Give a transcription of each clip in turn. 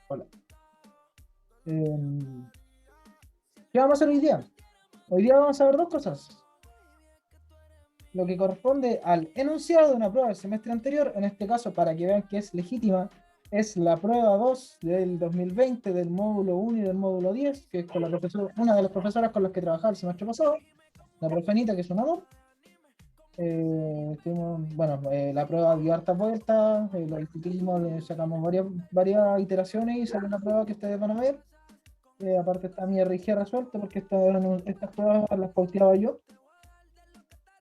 Hola. Eh, ¿Qué vamos a hacer hoy día? Hoy día vamos a ver dos cosas. Lo que corresponde al enunciado de una prueba del semestre anterior, en este caso, para que vean que es legítima, es la prueba 2 del 2020 del módulo 1 y del módulo 10, que es con la profesora, una de las profesoras con las que trabajaba el semestre pasado, la profe Anita, que es un amor. La prueba dio hartas vueltas, lo discutimos, le sacamos varias iteraciones y salió una prueba que ustedes van a ver. Aparte está mi RG resuelto porque estas pruebas las pauteaba yo.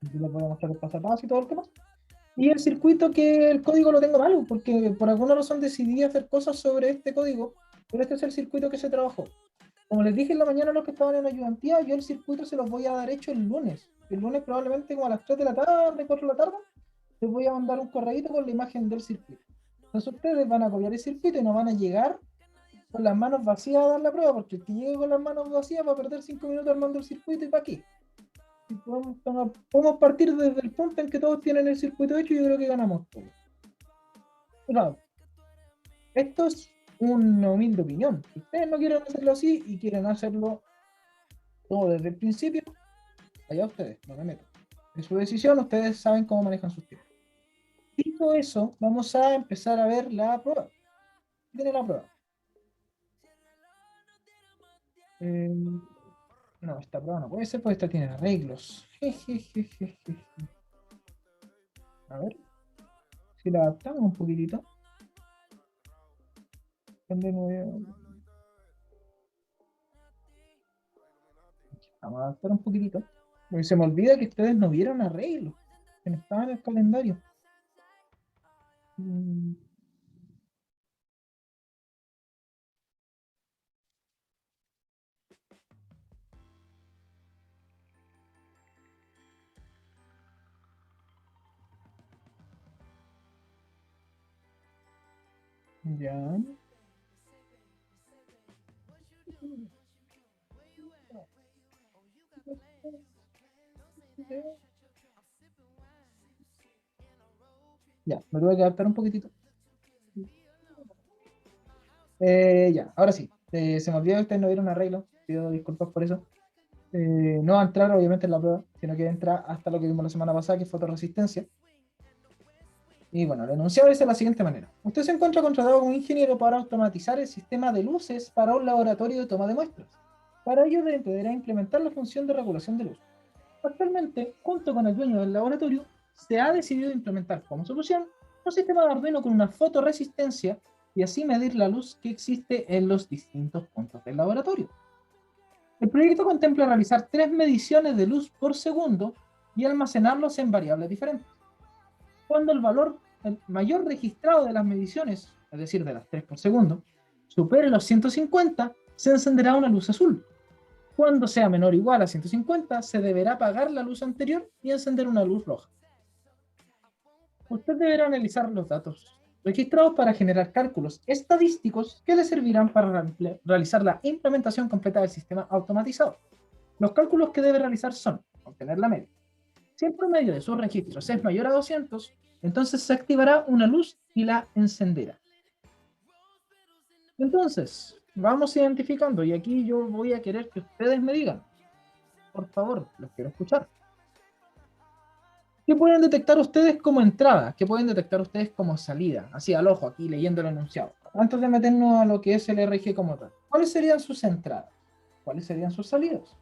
Aquí le podemos hacer el paso a paso y todo el tema. Y el circuito que el código lo tengo malo, porque por alguna razón decidí hacer cosas sobre este código, pero este es el circuito que se trabajó. Como les dije en la mañana a los que estaban en ayudantía, yo el circuito se los voy a dar hecho el lunes. El lunes probablemente como a las 3 de la tarde, 4 de la tarde, les voy a mandar un correíto con la imagen del circuito. Entonces ustedes van a copiar el circuito y no van a llegar con las manos vacías a dar la prueba, porque el que llegue con las manos vacías va a perder 5 minutos armando el circuito y para qué. Si podemos partir desde el punto en que todos tienen el circuito hecho y yo creo que ganamos todos. Claro, esto es una humilde opinión. Si ustedes no quieren hacerlo así y quieren hacerlo todo desde el principio, allá ustedes, no me meto. Es su decisión, ustedes saben cómo manejan sus tiempos. Dicho eso, vamos a empezar a ver la prueba. Tiene la prueba. Eh, no, esta prueba no puede ser porque esta tiene arreglos. A ver si la adaptamos un poquitito. Vamos a adaptar un poquitito. Porque se me olvida que ustedes no vieron arreglos. Que no estaban en el calendario. Mm, ya. Ya, me tuve que adaptar un poquitito. Ya, ahora sí. Se me olvidó que ustedes no vieron arreglo. Pido disculpas por eso. No va a entrar obviamente en la prueba, sino que entra hasta lo que vimos la semana pasada, que es fotoresistencia. Y bueno, el enunciado es de la siguiente manera. Usted se encuentra contratado como ingeniero para automatizar el sistema de luces para un laboratorio de toma de muestras. Para ello deberá implementar la función de regulación de luz. Actualmente, junto con el dueño del laboratorio, se ha decidido implementar como solución un sistema de Arduino con una fotoresistencia y así medir la luz que existe en los distintos puntos del laboratorio. El proyecto contempla realizar 3 mediciones de luz por segundo y almacenarlos en variables diferentes. Cuando el valor mayor registrado de las mediciones, es decir, de las 3 por segundo, supere los 150, se encenderá una luz azul. Cuando sea menor o igual a 150, se deberá apagar la luz anterior y encender una luz roja. Usted deberá analizar los datos registrados para generar cálculos estadísticos que le servirán para realizar la implementación completa del sistema automatizado. Los cálculos que debe realizar son obtener la media. Si el promedio de sus registros es mayor a 200, entonces se activará una luz y la encenderá. Entonces, vamos identificando y aquí yo voy a querer que ustedes me digan, por favor, los quiero escuchar. ¿Qué pueden detectar ustedes como entrada? ¿Qué pueden detectar ustedes como salida? Así al ojo, aquí leyendo el enunciado. Antes de meternos a lo que es el RG como tal. ¿Cuáles serían sus entradas? ¿Cuáles serían sus salidas?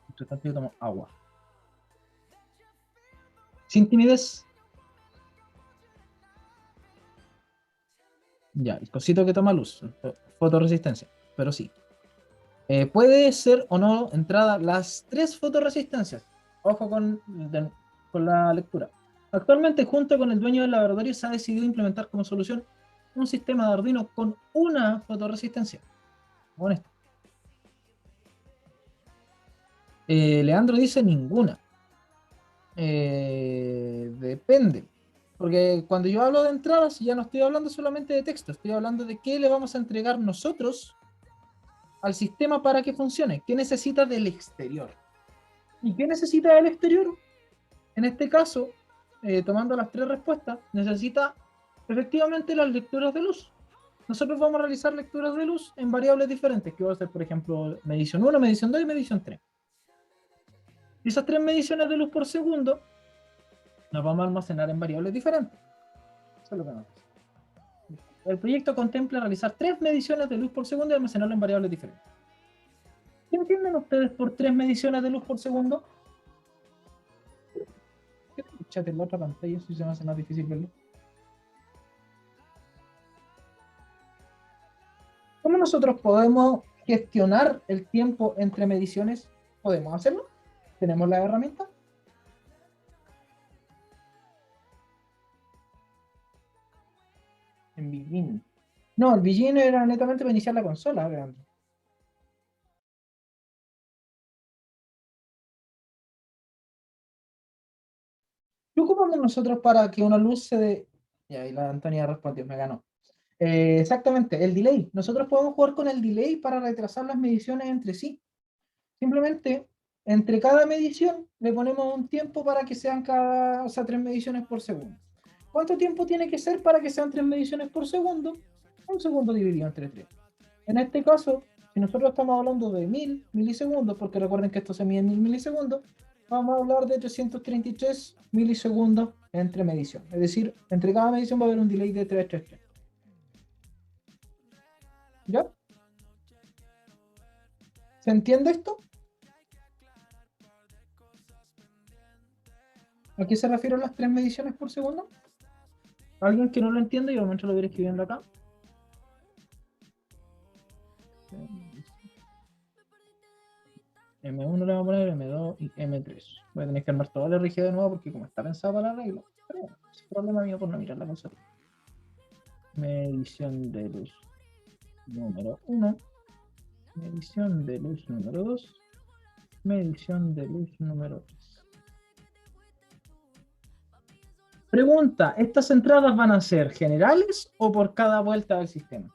Entre tanto yo tomo agua. Sin timidez. Ya, el cosito que toma luz. Fotoresistencia. Pero sí. Puede ser o no entrada las 3 fotoresistencias. Ojo con la lectura. Actualmente, junto con el dueño del laboratorio, se ha decidido implementar como solución un sistema de Arduino con una fotoresistencia. Honesto. Leandro dice ninguna. Depende. Porque cuando yo hablo de entradas, ya no estoy hablando solamente de texto, estoy hablando de qué le vamos a entregar nosotros al sistema para que funcione. ¿Qué necesita del exterior? ¿Y qué necesita del exterior? En este caso, tomando las tres respuestas, necesita efectivamente las lecturas de luz. Nosotros vamos a realizar lecturas de luz en variables diferentes, que va a ser, por ejemplo, medición 1, medición 2 y medición 3. Y esas tres mediciones de luz por segundo las vamos a almacenar en variables diferentes. Eso es lo que nos dice. El proyecto contempla realizar tres mediciones de luz por segundo y almacenarlo en variables diferentes. ¿Qué entienden ustedes por tres mediciones de luz por segundo? ¿Qué chat en la otra pantalla si se me hace más difícil verlo? ¿Cómo nosotros podemos gestionar el tiempo entre mediciones? ¿Podemos hacerlo? ¿Tenemos la herramienta? En Begin. No, el Begin era netamente para iniciar la consola, vean. ¿Qué ocupamos nosotros para que una luz se dé? Y ahí la Antonia respondió, me ganó. Exactamente, el delay. Nosotros podemos jugar con el delay para retrasar las mediciones entre sí. Simplemente, entre cada medición, le ponemos un tiempo para que sean cada, o sea, 3 mediciones por segundo. ¿Cuánto tiempo tiene que ser para que sean 3 mediciones por segundo? Un segundo dividido entre 3. En este caso, si nosotros estamos hablando de 1000 milisegundos, porque recuerden que esto se mide en 1000 milisegundos, vamos a hablar de 333 milisegundos entre medición. Es decir, entre cada medición va a haber un delay de 333. ¿Ya? ¿Se entiende esto? ¿A qué se refieren las 3 mediciones por segundo? ¿Alguien que no lo entiende? Yo momento lo voy escribiendo acá. M1 le vamos a poner M2 y M3. Voy a tener que armar toda la RG de nuevo porque como está pensado para la regla. Pero bueno, es problema mío por no mirar la cosa. Medición de luz número 1. Medición de luz número 2. Medición de luz número 3. Pregunta, ¿estas entradas van a ser generales o por cada vuelta del sistema?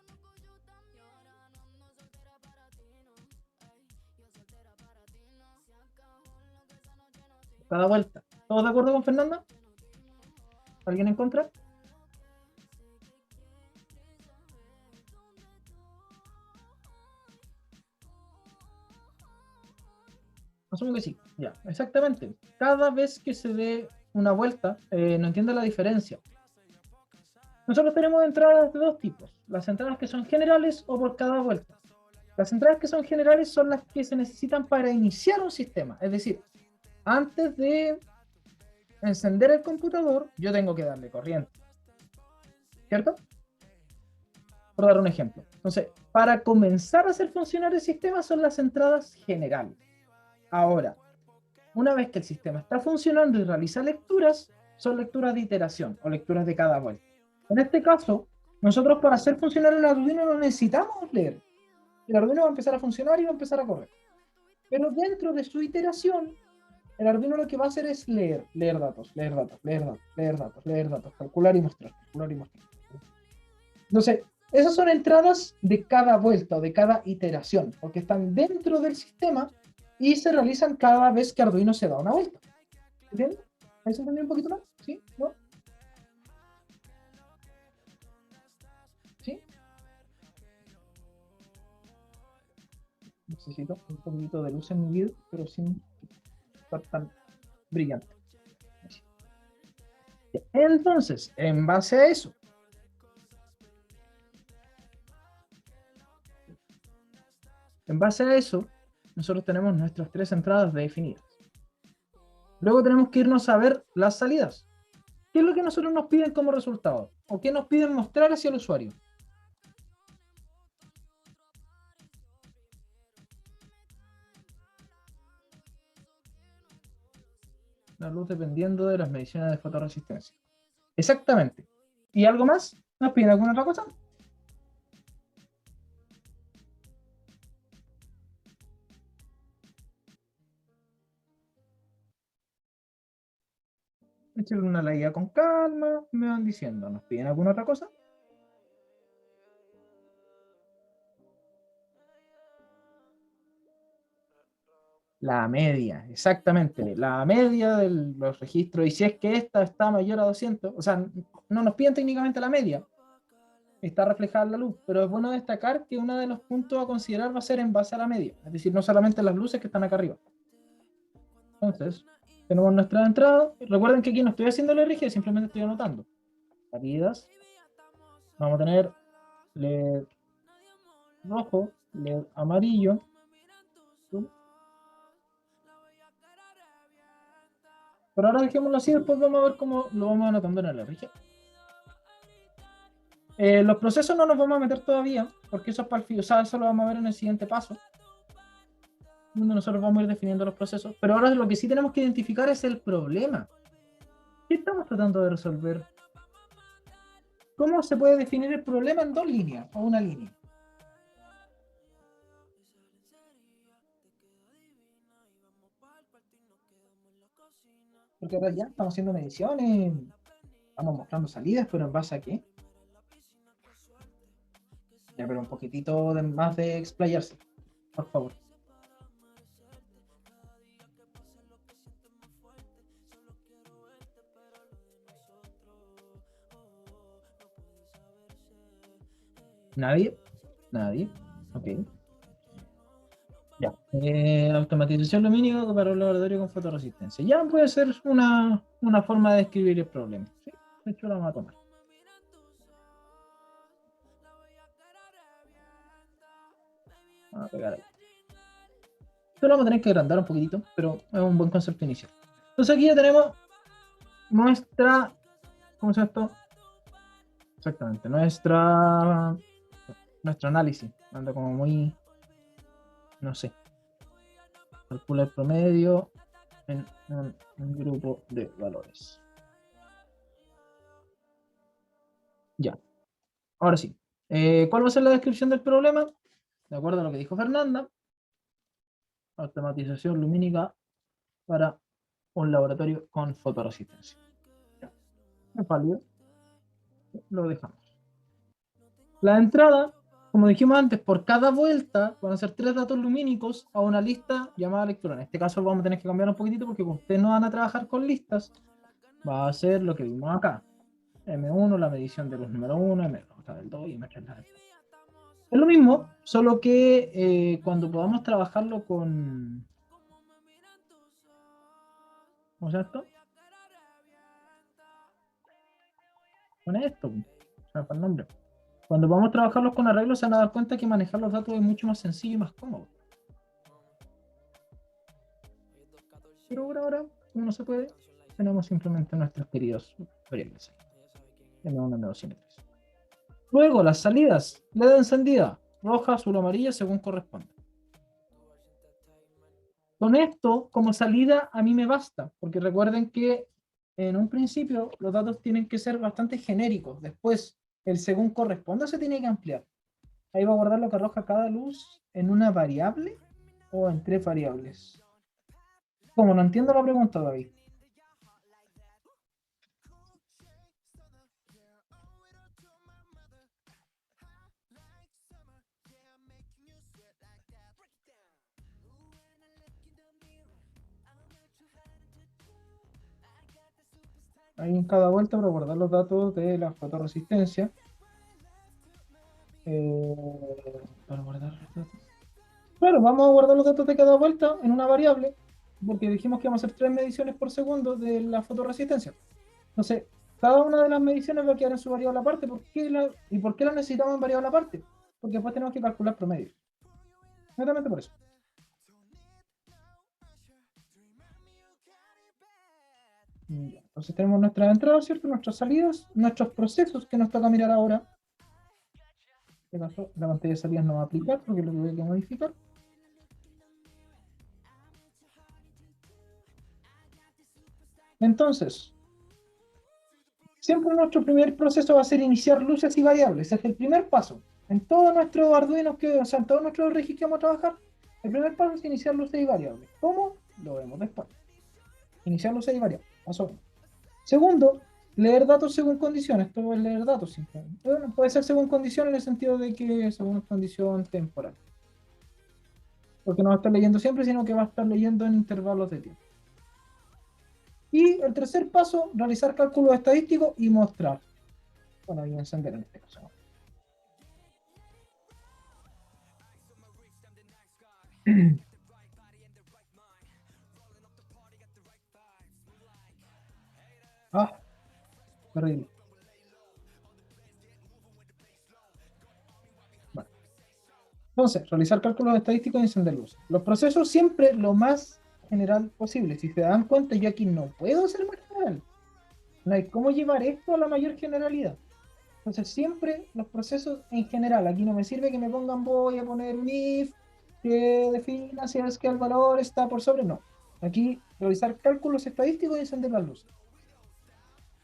Cada vuelta. ¿Todos de acuerdo con Fernanda? ¿Alguien en contra? Asumo que sí. Ya, exactamente. Cada vez que se dé una vuelta, no entiendo la diferencia. Nosotros tenemos entradas de dos tipos. Las entradas que son generales o por cada vuelta. Las entradas que son generales son las que se necesitan para iniciar un sistema. Es decir, antes de encender el computador, yo tengo que darle corriente. ¿Cierto? Por dar un ejemplo. Entonces, para comenzar a hacer funcionar el sistema son las entradas generales. Ahora, una vez que el sistema está funcionando y realiza lecturas, son lecturas de iteración o lecturas de cada vuelta. En este caso, nosotros para hacer funcionar el Arduino no necesitamos leer. El Arduino va a empezar a funcionar y va a empezar a correr. Pero dentro de su iteración, el Arduino lo que va a hacer es leer datos, leer datos, leer datos, leer datos, leer datos, calcular y mostrar, calcular y mostrar. Entonces, esas son entradas de cada vuelta o de cada iteración, porque están dentro del sistema y se realizan cada vez que Arduino se da una vuelta. ¿Entiendes? ¿Ahí se entendió un poquito más? ¿Sí? ¿No? ¿Sí? Necesito un poquito de luz en mi video, pero sin estar tan brillante. Así. Entonces, en base a eso, nosotros tenemos nuestras tres entradas definidas. Luego tenemos que irnos a ver las salidas. ¿Qué es lo que nosotros nos piden como resultado? ¿O qué nos piden mostrar hacia el usuario? La luz dependiendo de las mediciones de fotoresistencia. Exactamente. ¿Y algo más? ¿Nos piden alguna otra cosa? Échenle una leída con calma, me van diciendo. ¿Nos piden alguna otra cosa? La media, exactamente. La media de los registros. Y si es que esta está mayor a 200, o sea, no nos piden técnicamente la media. Está reflejada en la luz. Pero es bueno destacar que uno de los puntos a considerar va a ser en base a la media. Es decir, no solamente las luces que están acá arriba. Entonces, tenemos nuestra entrada. Recuerden que aquí no estoy haciendo la RG, simplemente estoy anotando. Salidas. Vamos a tener LED rojo, LED amarillo. Pero ahora dejémoslo así, después vamos a ver cómo lo vamos anotando en el RG. Los procesos no nos vamos a meter todavía, porque eso es para el fin, o sea, eso lo vamos a ver en el siguiente paso, donde nosotros vamos a ir definiendo los procesos. Pero ahora lo que sí tenemos que identificar es el problema. ¿Qué estamos tratando de resolver? ¿Cómo se puede definir el problema en 2 líneas o una línea? Porque ahora ya estamos haciendo mediciones, estamos mostrando salidas, pero ¿en base a qué? Ya, pero un poquitito más de explayarse, por favor. ¿Nadie? Nadie. Ok. Ya. Automatización lumínica para un laboratorio con fotoresistencia. Ya puede ser una forma de describir el problema. Sí, de hecho, la vamos a tomar. Vamos a pegar ahí. Esto lo vamos a tener que agrandar un poquitito, pero es un buen concepto inicial. Entonces aquí ya tenemos nuestra. ¿Cómo se llama esto? Exactamente, nuestro análisis. Anda como muy. No sé. Calcula el promedio en un grupo de valores. Ya. Ahora sí. ¿Cuál va a ser la descripción del problema? De acuerdo a lo que dijo Fernanda, automatización lumínica para un laboratorio con fotoresistencia. Ya. Es válido. Lo dejamos. La entrada, como dijimos antes, por cada vuelta van a ser 3 datos lumínicos a una lista llamada lectura. En este caso vamos a tener que cambiar un poquitito porque como ustedes no van a trabajar con listas, va a ser lo que vimos acá. M1, la medición de los número 1, M2, la del 2 y M3, la del 3. Es lo mismo, solo que cuando podamos trabajarlo con... ¿Cómo se llama esto? Con esto, o sea, para el nombre. Cuando vamos a trabajarlos con arreglos se van a dar cuenta que manejar los datos es mucho más sencillo y más cómodo. Pero por ahora, como no se puede, tenemos simplemente nuestros queridos variables. M1, M2 y M3. Luego, las salidas. LED encendida. Roja, azul, amarilla, según corresponda. Con esto, como salida, a mí me basta. Porque recuerden que en un principio los datos tienen que ser bastante genéricos. Después, el según corresponda se tiene que ampliar. Ahí va a guardar lo que arroja cada luz en una variable o en 3 variables. Como no entiendo la pregunta, David. Ahí en cada vuelta para guardar los datos de la fotoresistencia. Para guardar los datos. Claro, vamos a guardar los datos de cada vuelta en una variable, porque dijimos que vamos a hacer 3 mediciones por segundo de la fotoresistencia. Entonces, cada una de las mediciones va a quedar en su variable aparte. ¿Y por qué la necesitamos en variable aparte? Porque después tenemos que calcular promedio. Netamente por eso. Entonces tenemos nuestras entradas, ¿cierto? Nuestras salidas, nuestros procesos que nos toca mirar ahora. En este caso, la pantalla de salidas no va a aplicar porque lo tuve que modificar. Entonces, siempre nuestro primer proceso va a ser iniciar luces y variables. Ese es el primer paso. En todo nuestro Arduino, o sea, en todos nuestros registros que vamos a trabajar, el primer paso es iniciar luces y variables. ¿Cómo? Lo vemos después. Iniciar luces y variables. Paso 1. Segundo, leer datos según condiciones. Esto es leer datos simplemente. Bueno, puede ser según condición en el sentido de que según condición temporal. porque no va a estar leyendo siempre, sino que va a estar leyendo en intervalos de tiempo. Y el tercer paso, realizar cálculos estadísticos y mostrar. Bueno, y encender en este caso. Ah, terrible. Bueno, entonces, realizar cálculos estadísticos y encender luces. Los procesos siempre lo más general posible. Si se dan cuenta, yo aquí no puedo ser más general. No hay cómo llevar esto a la mayor generalidad. Entonces, siempre los procesos en general. Aquí no me sirve que me pongan, voy a poner un if que defina si es que el valor está por sobre. No. Aquí, realizar cálculos estadísticos y encender las luces.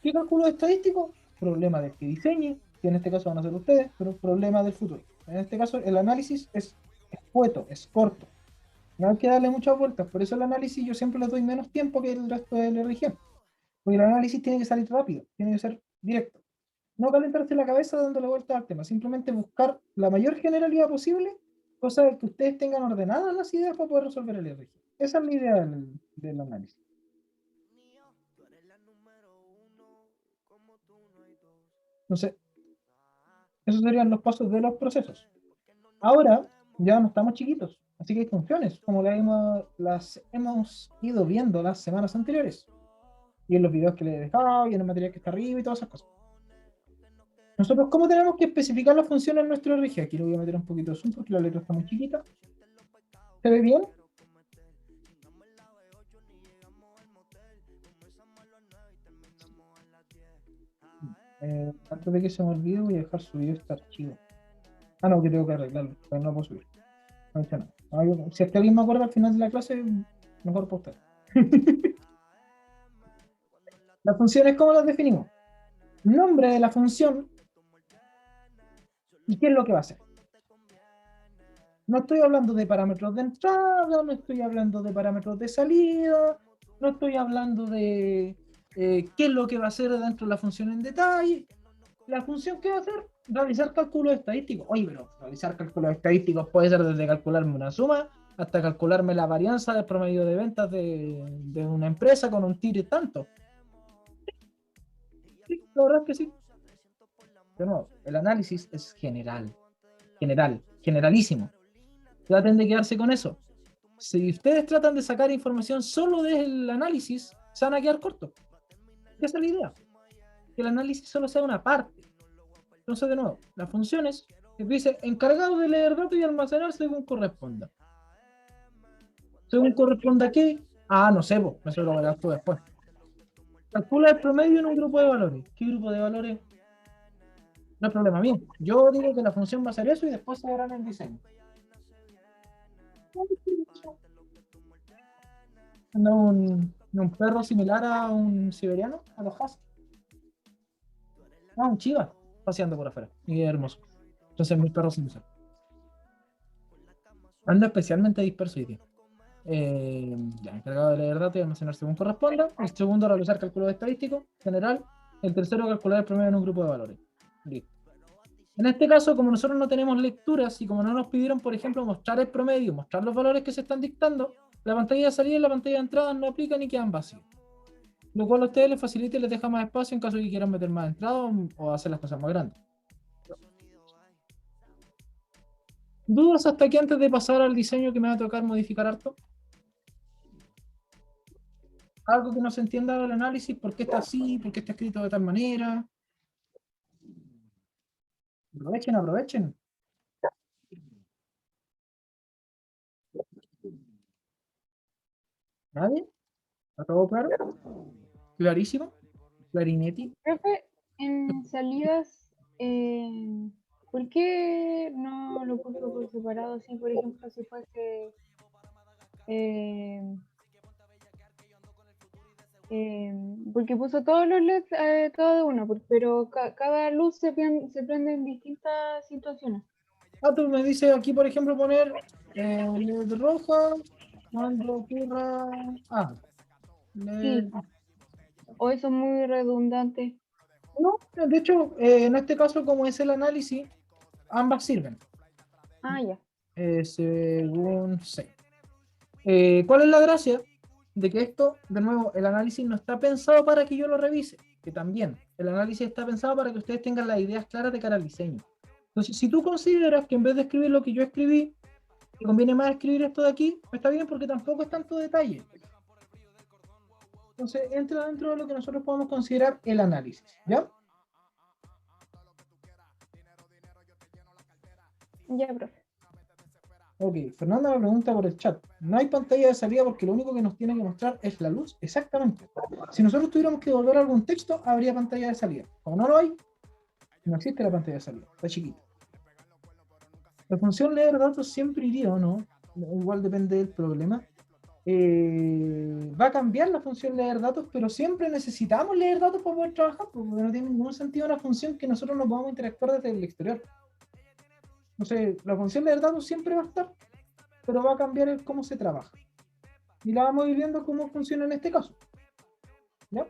¿Qué cálculos estadísticos? Problema del que diseñe, que en este caso van a ser ustedes, pero problema del futuro. En este caso, el análisis es escueto, es corto. No hay que darle muchas vueltas. Por eso el análisis yo siempre le doy menos tiempo que el resto de la región. Porque el análisis tiene que salir rápido, tiene que ser directo. No calentarse la cabeza dándole vueltas al tema, simplemente buscar la mayor generalidad posible, cosa de que ustedes tengan ordenadas las ideas para poder resolver el RG. Esa es la idea del análisis. Entonces, esos serían los pasos de los procesos. Ahora ya no estamos chiquitos, así que hay funciones, como las hemos ido viendo las semanas anteriores, y en los videos que les he dejado, y en el material que está arriba, y todas esas cosas. Nosotros, ¿cómo tenemos que especificar las funciones en nuestro RG? Aquí lo voy a meter un poquito de zoom porque la letra está muy chiquita. ¿Se ve bien? Antes de que se me olvide, voy a dejar subido este archivo. Ah, no, que tengo que arreglarlo, pero no lo puedo subir. No he hecho nada. Si es que alguien me acuerda al final de la clase, mejor para usted. Las funciones, ¿cómo las definimos? Nombre de la función y qué es lo que va a hacer. No estoy hablando de parámetros de entrada, no estoy hablando de parámetros de salida, no estoy hablando de qué es lo que va a hacer dentro de la función en detalle. La función que va a hacer, realizar cálculos estadísticos. Oye, pero realizar cálculos estadísticos puede ser desde calcularme una suma hasta calcularme la varianza del promedio de ventas de una empresa con un tiro y tanto. Sí, la verdad es que sí. De nuevo, el análisis es generalísimo. Traten de quedarse con eso. Si ustedes tratan de sacar información solo del análisis, se van a quedar cortos. Esa es la idea. Que el análisis solo sea una parte. Entonces, de nuevo, las funciones que dice encargado de leer datos y almacenar según corresponda. ¿Según corresponda a qué? Ah, no sé, pues, eso lo verás tú después. Calcula el promedio en un grupo de valores. ¿Qué grupo de valores? No es problema mío. Yo digo que la función va a ser eso y después se verá en el diseño. No un perro similar a un siberiano, a los husky. Ah, un chiva paseando por afuera. Y es hermoso. Entonces, mis perros sin usar. Anda especialmente disperso hoy día. Ya, encargado de leer datos y almacenar según corresponda. El segundo, realizar cálculos estadísticos general. El tercero, calcular el promedio en un grupo de valores. Listo. En este caso, como nosotros no tenemos lecturas y como no nos pidieron, por ejemplo, mostrar el promedio, mostrar los valores que se están dictando, la pantalla de salida y la pantalla de entrada no aplican y quedan vacíos. Lo cual a ustedes les facilita y les deja más espacio en caso de que quieran meter más entrada o hacer las cosas más grandes. ¿Dudas hasta aquí antes de pasar al diseño que me va a tocar modificar harto? Algo que no se entienda del análisis, por qué está así, por qué está escrito de tal manera. Aprovechen, aprovechen. ¿Nadie? ¿Está todo claro? ¿Clarísimo? ¿Clarinetti? Profe, en salidas, ¿por qué no lo puso por separado? Si, por ejemplo, si fuese eh, porque puso todos los LEDs, todo de uno, pero cada luz se prende en distintas situaciones. Ah, tú me dices aquí, por ejemplo, poner LED roja cuando ocurra. Ah, Sí, LED. o eso es muy redundante. No, de hecho, en este caso, como es el análisis, ambas sirven. Ah, ya. Según sé. ¿Cuál es la gracia? De que esto, de nuevo, el análisis no está pensado para que yo lo revise, que también, el análisis está pensado para que ustedes tengan las ideas claras de cara al diseño. Entonces, si tú consideras que en vez de escribir lo que yo escribí, te conviene más escribir esto de aquí, está bien porque tampoco es tanto detalle. Entonces, entra dentro de lo que nosotros podemos considerar el análisis, ¿ya? Ya, profe. Ok, Fernanda me pregunta por el chat. No hay pantalla de salida porque lo único que nos tiene que mostrar es la luz. Exactamente. Si nosotros tuviéramos que devolver algún texto, habría pantalla de salida. Como no lo hay, no existe la pantalla de salida. Está chiquita. La función leer datos siempre iría, ¿o no? Igual depende del problema. Va a cambiar la función leer datos, pero siempre necesitamos leer datos para poder trabajar, porque no tiene ningún sentido una función que nosotros no podamos interactuar desde el exterior. Entonces, la función leer datos siempre va a estar, pero va a cambiar el cómo se trabaja. Y la vamos a ir viendo cómo funciona en este caso. ¿Ya?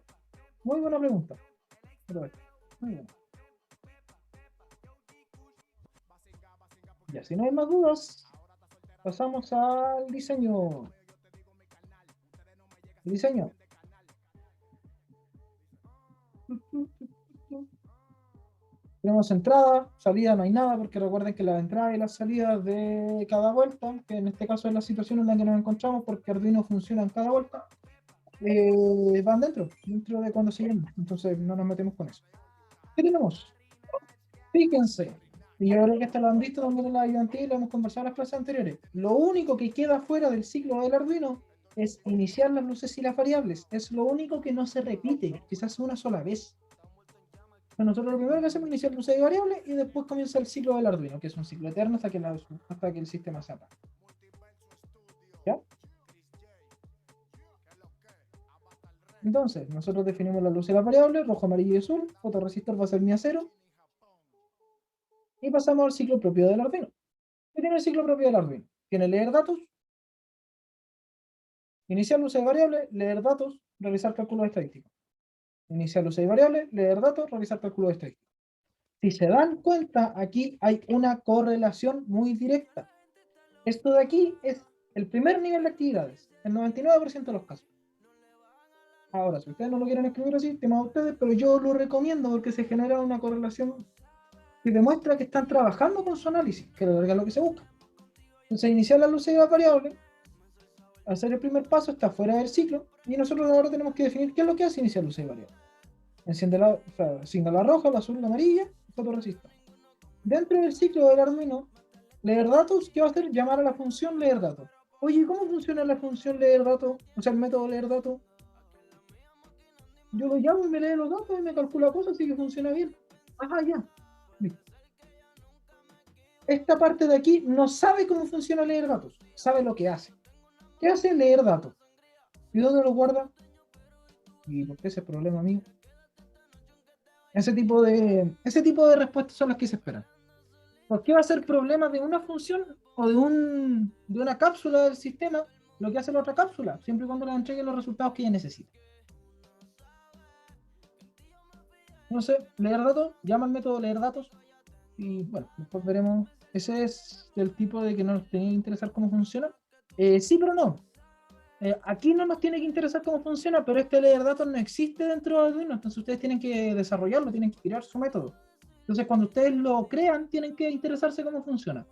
Muy buena pregunta. Muy bien. Ya, si no hay más dudas, pasamos al diseño. El diseño. Tenemos entrada, salida, no hay nada, porque recuerden que las entradas y las salidas de cada vuelta, que en este caso es la situación en la que nos encontramos, porque Arduino funciona en cada vuelta, van dentro de cuando se llama. Entonces no nos metemos con eso. ¿Qué tenemos? Fíjense, y yo creo que esto lo han visto también en la ayudantía y lo hemos conversado en las clases anteriores. Lo único que queda fuera del ciclo del Arduino es iniciar las luces y las variables. Es lo único que no se repite, quizás una sola vez. Nosotros lo primero que hacemos es iniciar luces y variables y después comienza el ciclo del Arduino, que es un ciclo eterno hasta que el sistema se apague. ¿Ya? Entonces, nosotros definimos las luces y las variables, rojo, amarillo y azul, fotorresistor va a ser mi acero, y pasamos al ciclo propio del Arduino. ¿Qué tiene el ciclo propio del Arduino? Tiene leer datos, iniciar luces y variables, leer datos, realizar cálculos estadísticos. Iniciar luces y variables, leer datos, realizar cálculos estadísticos. Si se dan cuenta, aquí hay una correlación muy directa. Esto de aquí es el primer nivel de actividades, el 99% de los casos. Ahora, si ustedes no lo quieren escribir así, tema de ustedes, pero yo lo recomiendo porque se genera una correlación que demuestra que están trabajando con su análisis, que es lo que se busca. Entonces, iniciar la luces y las variables, hacer el primer paso, está fuera del ciclo, y nosotros ahora tenemos que definir qué es lo que hace iniciar luces y variables. Enciende la, o sea, asigna la roja, la azul, la amarilla, fotorresistor. Dentro del ciclo del Arduino, leer datos, ¿qué va a hacer? Llamar a la función leer datos. Oye, ¿cómo funciona la función leer datos? O sea, el método leer datos. Yo lo llamo y me lee los datos y me calcula cosas, así que funciona bien. Ajá, ya. Listo. Esta parte de aquí no sabe cómo funciona leer datos, sabe lo que hace. ¿Qué hace leer datos? ¿Y dónde lo guarda? ¿Y por qué ese problema mío? Ese tipo de respuestas son las que se esperan. ¿Por qué va a ser problema de una función o de una cápsula del sistema lo que hace la otra cápsula? Siempre y cuando le entregue los resultados que ella necesita. Entonces, leer datos, llama al método leer datos y bueno, después veremos. Ese es el tipo de que nos tenía que interesar cómo funciona. Sí, pero no. Aquí no nos tiene que interesar cómo funciona, pero este leer datos no existe dentro de Arduino, entonces ustedes tienen que desarrollarlo, tienen que crear su método. Entonces, cuando ustedes lo crean, tienen que interesarse cómo funciona.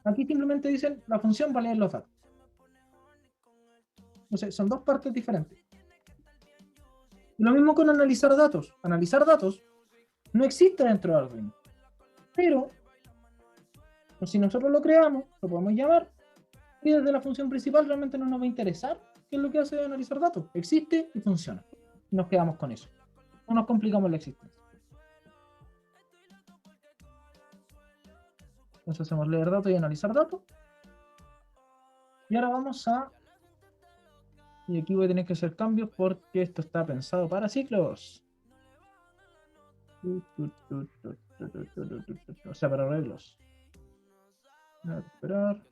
Aquí simplemente dicen, la función va a leer los datos. Entonces, son dos partes diferentes. Lo mismo con analizar datos. Analizar datos no existe dentro de Arduino. Pero, pues si nosotros lo creamos, lo podemos llamar, y desde la función principal realmente no nos va a interesar qué es lo que hace analizar datos. Existe y funciona. Nos quedamos con eso. No nos complicamos la existencia. Entonces hacemos leer datos y analizar datos. Y ahora vamos a... Y aquí voy a tener que hacer cambios porque esto está pensado para ciclos. O sea, para arreglos. Voy a esperar.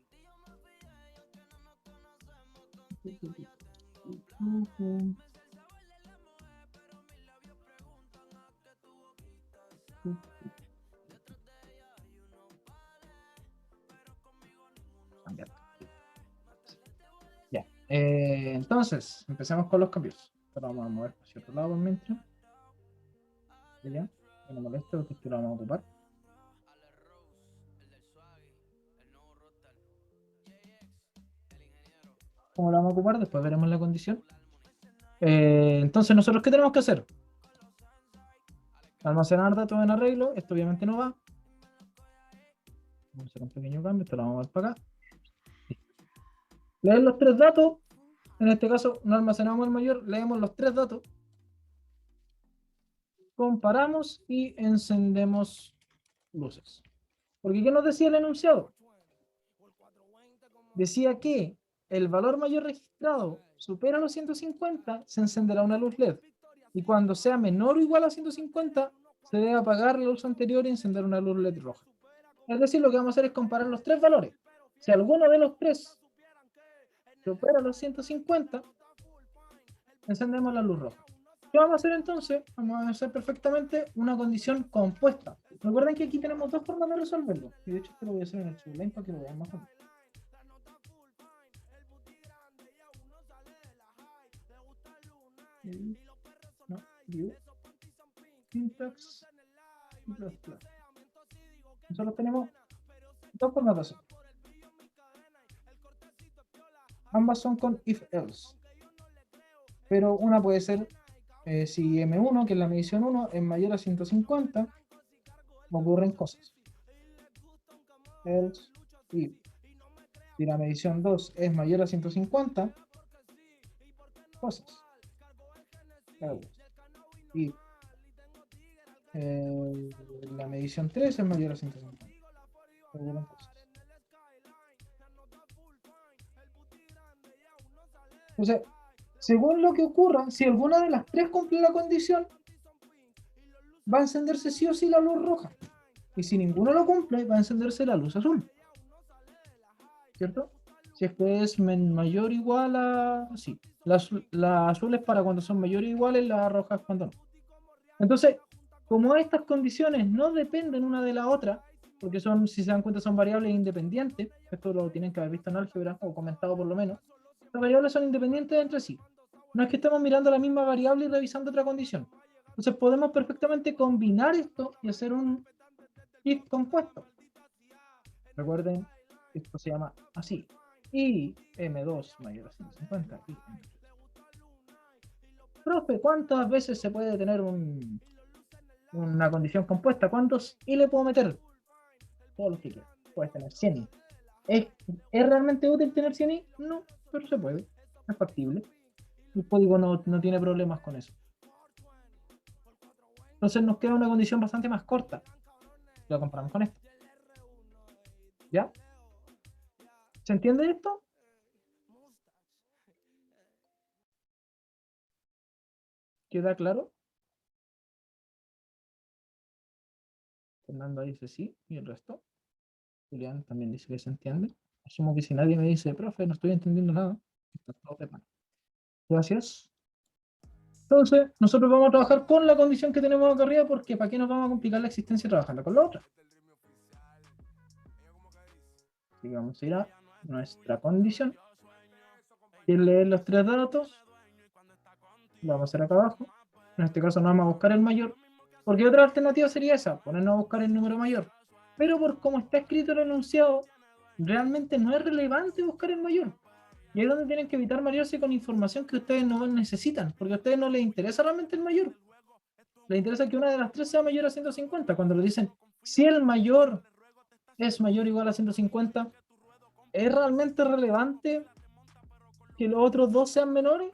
Cambiar. Ya. Entonces, empecemos con los cambios. Ahora vamos a mover hacia otro lado por mientras. Ya, que no moleste porque esto lo vamos a ocupar. ¿Cómo lo vamos a ocupar? Después veremos la condición. Entonces, ¿nosotros qué tenemos que hacer? Almacenar datos en arreglo. Esto obviamente no va. Vamos a hacer un pequeño cambio. Esto lo vamos a ver para acá. Leer los tres datos. En este caso, no almacenamos el mayor. Leemos los tres datos. Comparamos y encendemos luces. Porque ¿qué nos decía el enunciado? Decía que el valor mayor registrado supera los 150, se encenderá una luz LED. Y cuando sea menor o igual a 150, se debe apagar la luz anterior y encender una luz LED roja. Es decir, lo que vamos a hacer es comparar los tres valores. Si alguno de los tres supera los 150, encendemos la luz roja. ¿Qué vamos a hacer entonces? Vamos a hacer perfectamente una condición compuesta. Recuerden que aquí tenemos dos formas de resolverlo. Y de hecho, esto lo voy a hacer en el Sublime para que lo vean más o menos. No, view, syntax y plus plus. Nosotros tenemos dos formas de hacer. Ambas son con if else. Pero una puede ser si M1, que es la medición 1, es mayor a 150, ocurren cosas. Else if. Si la medición 2 es mayor a 150, cosas. Else if. La medición 3 es mayor a 150. Ocurren cosas. Entonces, según lo que ocurra, si alguna de las tres cumple la condición, va a encenderse sí o sí la luz roja. Y si ninguno lo cumple, va a encenderse la luz azul. ¿Cierto? Si es que es mayor o igual a... Sí. La azul es para cuando son mayores o iguales, la roja es cuando no. Entonces, como estas condiciones no dependen una de la otra, porque son, si se dan cuenta, son variables independientes, esto lo tienen que haber visto en álgebra, o comentado por lo menos, las variables son independientes entre sí. No es que estemos mirando la misma variable y revisando otra condición. Entonces podemos perfectamente combinar esto y hacer un if compuesto. Recuerden, esto se llama así. Y M2 mayor a 150. Y M3. Profe, ¿cuántas veces se puede tener una condición compuesta? ¿Cuántos y le puedo meter? Todos los que quieras. Puedes tener 100 y. ¿Es realmente útil tener 100 y? No, pero se puede. Es factible. El código no tiene problemas con eso. Entonces nos queda una condición bastante más corta. Lo comparamos con esto. ¿Ya? ¿Se entiende esto? ¿Queda claro? Fernando dice sí, y el resto. Julián también dice que se entiende. Asumo que si nadie me dice, profe, no estoy entendiendo nada, está todo de mano. Gracias. Entonces, nosotros vamos a trabajar con la condición que tenemos acá arriba, porque ¿para qué nos vamos a complicar la existencia trabajando con la otra? Así que vamos a ir a nuestra condición. Y leer los tres datos. Lo vamos a hacer acá abajo. En este caso no vamos a buscar el mayor. Porque otra alternativa sería esa, ponernos a buscar el número mayor. Pero por cómo está escrito el enunciado, realmente no es relevante buscar el mayor. Y ahí es donde tienen que evitar marearse con información que ustedes no necesitan, porque a ustedes no les interesa realmente el mayor. Les interesa que una de las tres sea mayor a 150. Cuando le dicen, si el mayor es mayor o igual a 150, ¿es realmente relevante que los otros dos sean menores?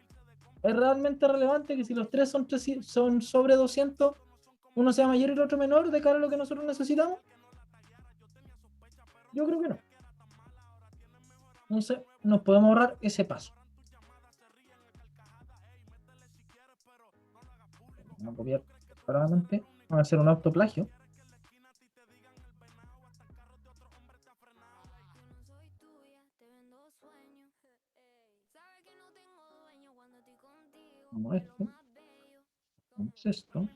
¿Es realmente relevante que si los tres son sobre 200, uno sea mayor y el otro menor de cara a lo que nosotros necesitamos? Yo creo que no. Entonces, nos podemos ahorrar ese paso. Vamos a copiar separadamente. Vamos a hacer un autoplagio. Como esto. Vamos esto.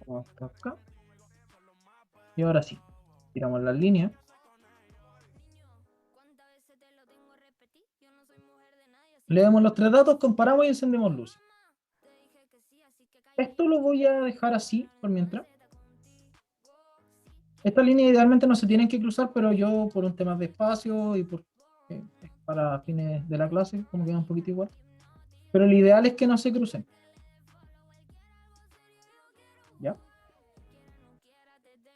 Vamos acá. Y ahora sí. tiramos las líneas. Leemos los tres datos, comparamos y encendemos luces. Esto lo voy a dejar así por mientras. Estas líneas idealmente no se tienen que cruzar, pero yo por un tema de espacio y por para fines de la clase, como queda un poquito igual. Pero lo ideal es que no se crucen. ¿Ya?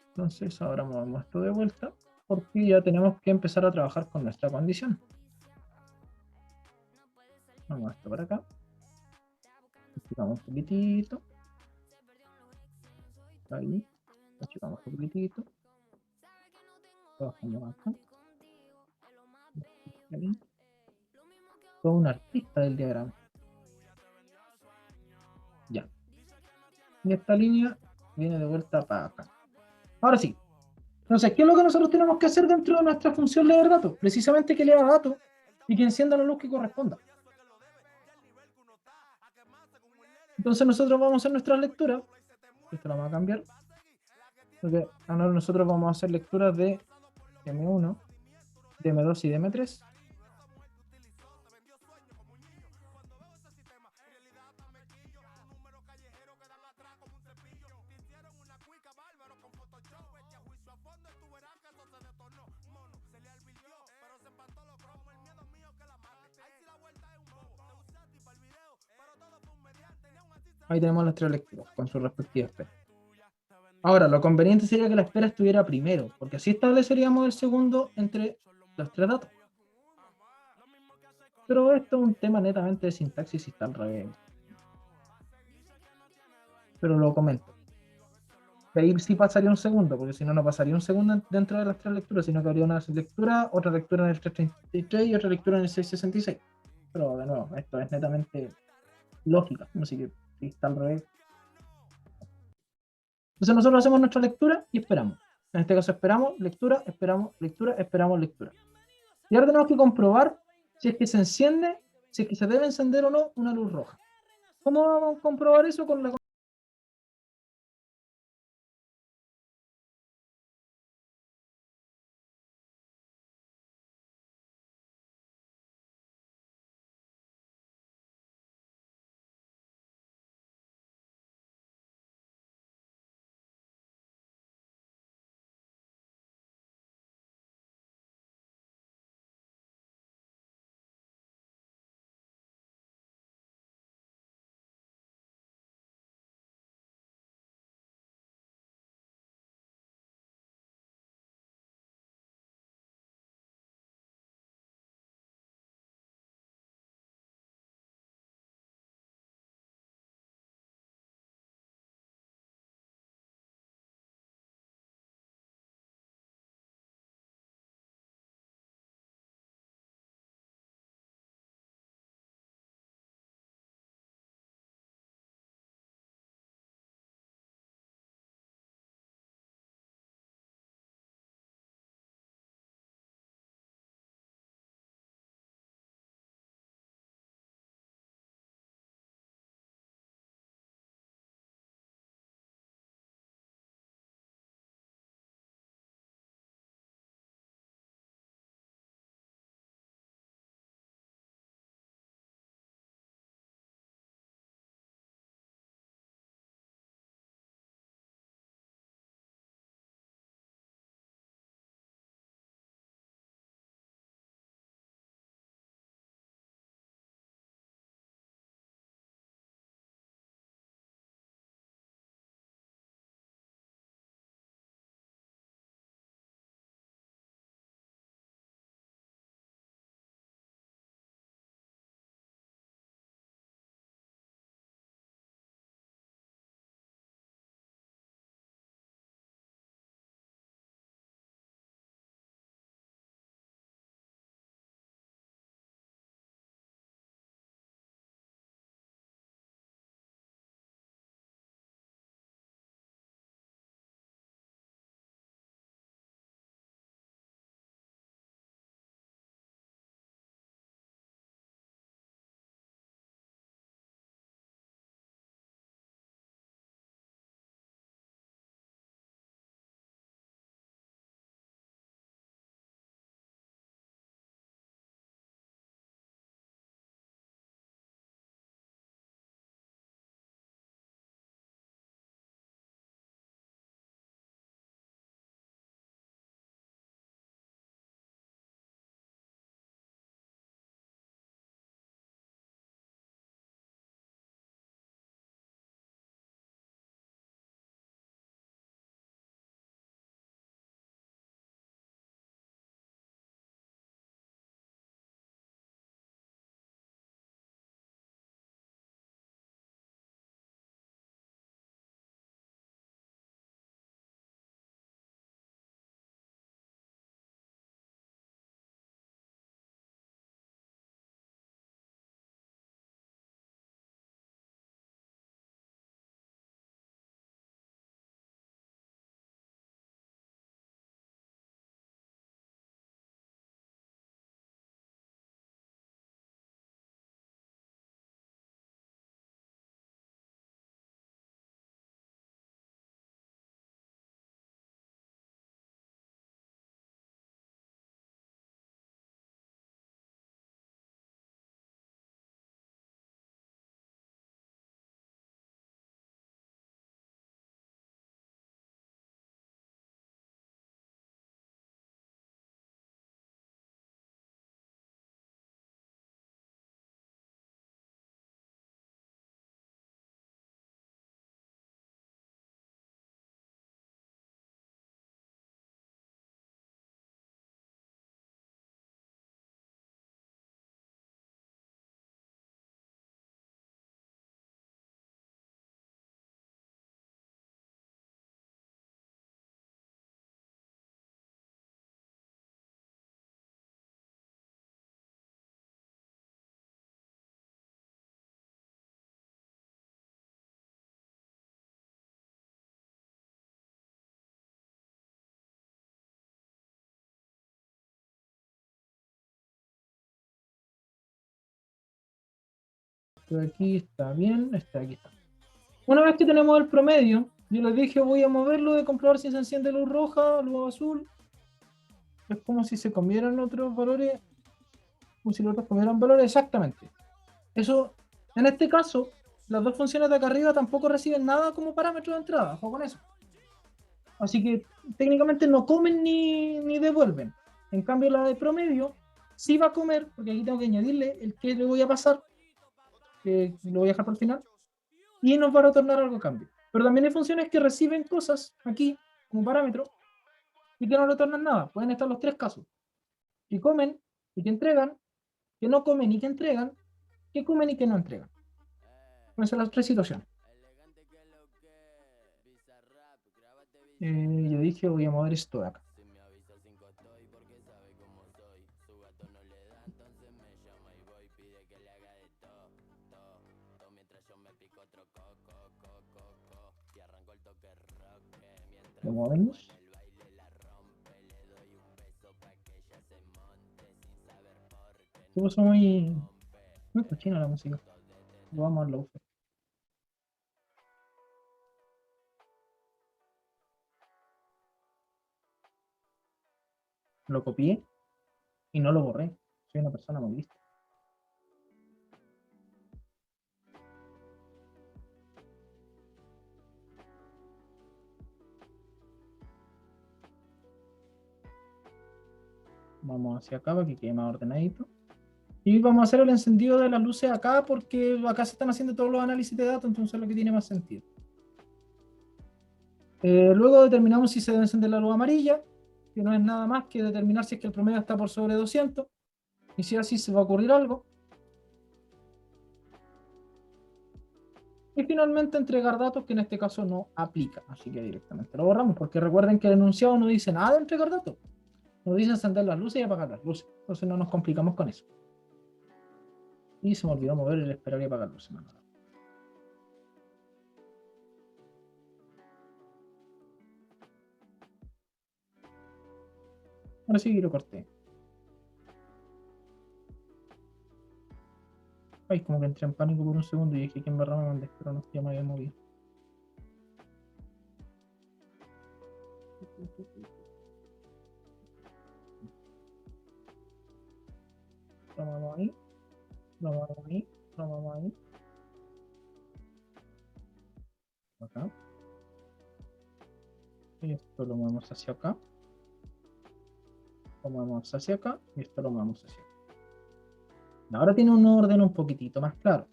Entonces ahora movemos esto de vuelta, porque ya tenemos que empezar a trabajar con nuestra condición. Vamos esto para acá. Achicamos un poquitito. Ahí. Achicamos un poquitito. Trabajamos acá. Ahí. Todo un artista del diagrama. Ya. Y esta línea viene de vuelta para acá. Ahora sí. Entonces, ¿qué es lo que nosotros tenemos que hacer dentro de nuestra función leer datos? Precisamente que lea datos y que encienda la luz que corresponda. Entonces nosotros vamos a hacer nuestras lecturas. Esto lo vamos a cambiar. Porque ahora nosotros vamos a hacer lecturas de M1, de M2 y de M3. Ahí tenemos las tres lecturas con su respectiva espera. Ahora, lo conveniente sería que la espera estuviera primero, porque así estableceríamos el segundo entre los tres datos. Pero esto es un tema netamente de sintaxis y está al revés. Pero lo comento. De ahí sí pasaría un segundo, porque si no, no pasaría un segundo dentro de las tres lecturas, sino que habría una lectura, otra lectura en el 333 y otra lectura en el 666. Pero de nuevo, esto es netamente lógica, así que si está al revés. Entonces nosotros hacemos nuestra lectura y esperamos. En este caso esperamos, lectura, esperamos, lectura, esperamos, lectura. Y ahora tenemos que comprobar si es que se enciende, si es que se debe encender o no una luz roja. ¿Cómo vamos a comprobar eso? Con la Esto de aquí está bien, este de aquí está. Una vez que tenemos el promedio, yo les dije voy a moverlo de comprobar si se enciende luz roja, luz azul. Es como si se comieran otros valores, como si los otros comieran valores exactamente. Eso, en este caso, las dos funciones de acá arriba tampoco reciben nada como parámetro de entrada, ojo con eso. Así que técnicamente no comen ni devuelven. En cambio, la de promedio sí va a comer, porque aquí tengo que añadirle el que le voy a pasar, que lo voy a dejar para el final, y nos va a retornar algo a cambio. Pero también hay funciones que reciben cosas aquí como parámetro y que no retornan nada. Pueden estar los tres casos: que comen y que entregan, que no comen y que entregan, que comen y que no entregan. Pueden ser las tres situaciones. Yo dije voy a mover esto de acá. Lo movemos. Se puso muy cochina la música. Vamos a la uso. Lo copié y no lo borré. Soy una persona muy lista. Vamos hacia acá para que quede más ordenadito. Y vamos a hacer el encendido de las luces acá porque acá se están haciendo todos los análisis de datos, entonces es lo que tiene más sentido. Luego determinamos si se debe encender la luz amarilla, que no es nada más que determinar si es que el promedio está por sobre 200. Y si así se va a ocurrir algo. Y finalmente entregar datos, que en este caso no aplica, así que directamente lo borramos, porque recuerden que el enunciado no dice nada de entregar datos. Nos dice encender las luces y apagar las luces. Entonces no nos complicamos con eso. Y se me olvidó mover el esperar y apagar luces. Ahora sí lo corté. Ay, como que entré en pánico por un segundo y dije que en verdad me mandé, pero no, ya me había movido. Lo movemos ahí, lo movemos ahí, lo movemos ahí. Acá. Y esto lo movemos hacia acá. Lo movemos hacia acá y esto lo movemos hacia acá. Ahora tiene un orden un poquitito más claro.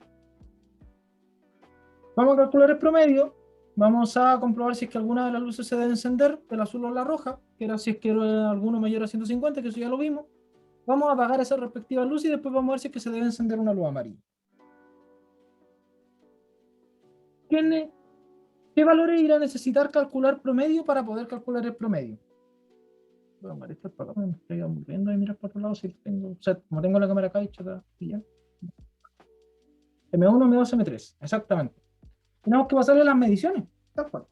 Vamos a calcular el promedio. Vamos a comprobar si es que alguna de las luces se debe encender, el azul o la roja, que era si es que era alguno mayor a 150, que eso ya lo vimos. Vamos a apagar esa respectiva luz y después vamos a ver si es que se debe encender una luz amarilla. ¿Qué valores irá a necesitar calcular promedio para poder calcular el promedio? Bueno, esto es para acá, me estoy aburriendo de mirar para otro lado si tengo, o sea, como tengo la cámara acá hecha y ya. M1, M2, M3, exactamente. Tenemos que pasarle las mediciones, tal cual.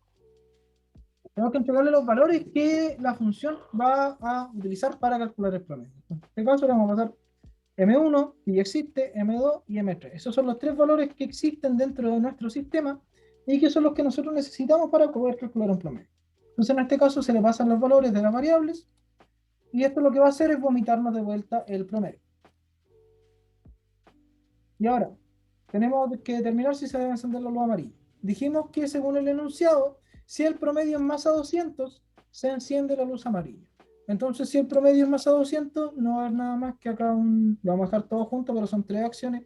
Tenemos que entregarle los valores que la función va a utilizar para calcular el promedio. En este caso le vamos a pasar M1, que ya existe, M2 y M3. Esos son los tres valores que existen dentro de nuestro sistema y que son los que nosotros necesitamos para poder calcular un promedio. Entonces, en este caso, se le pasan los valores de las variables y esto lo que va a hacer es vomitarnos de vuelta el promedio. Y ahora, tenemos que determinar si se debe encender la luz amarilla. Dijimos que según el enunciado, si el promedio es más a 200, se enciende la luz amarilla. Entonces, si el promedio es más a 200, no va a haber nada más que acá lo vamos a dejar todo junto, pero son tres acciones.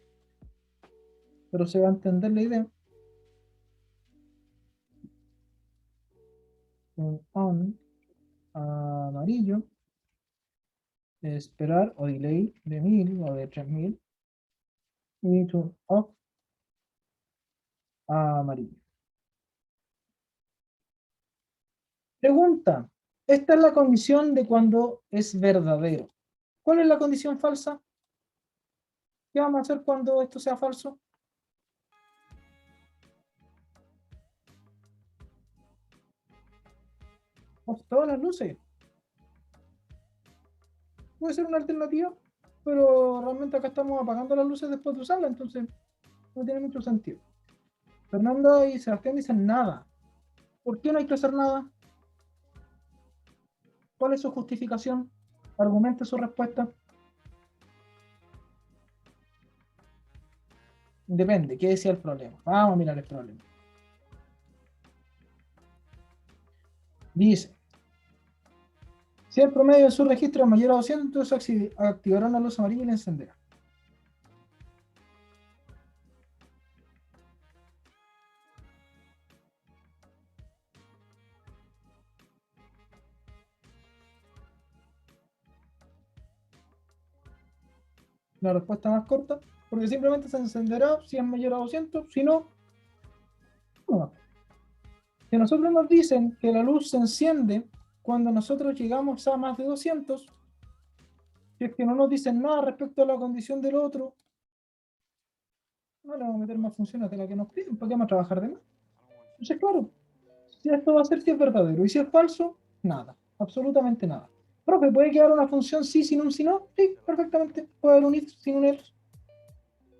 Pero se va a entender la idea. Un on amarillo, esperar o delay de 1000 o de 3000 y turn off amarillo. Pregunta, esta es la condición de cuando es verdadero. ¿Cuál es la condición falsa? ¿Qué vamos a hacer cuando esto sea falso? Off todas las luces. Puede ser una alternativa, pero realmente acá estamos apagando las luces después de usarlas, entonces No tiene mucho sentido. Fernanda y Sebastián dicen nada. ¿Por qué no hay que hacer nada? ¿Cuál es su justificación? Argumente su respuesta. Depende, ¿qué decía el problema? Vamos a mirar el problema. Dice, si el promedio de su registro es mayor a 200, entonces activará una luz amarilla y la encenderá. La respuesta más corta, porque simplemente se encenderá si es mayor a 200, si no, no. Si nosotros nos dicen que la luz se enciende cuando nosotros llegamos a más de 200, si es que no nos dicen nada respecto a la condición del otro, no le vamos a meter más funciones de las que nos piden, ¿para qué vamos a trabajar de más? Entonces, claro, si esto va a ser si es verdadero y si es falso, nada, absolutamente nada. Profe, ¿puede quedar una función sí sin un sí no? Sí, perfectamente. Puede haber un if sin un else.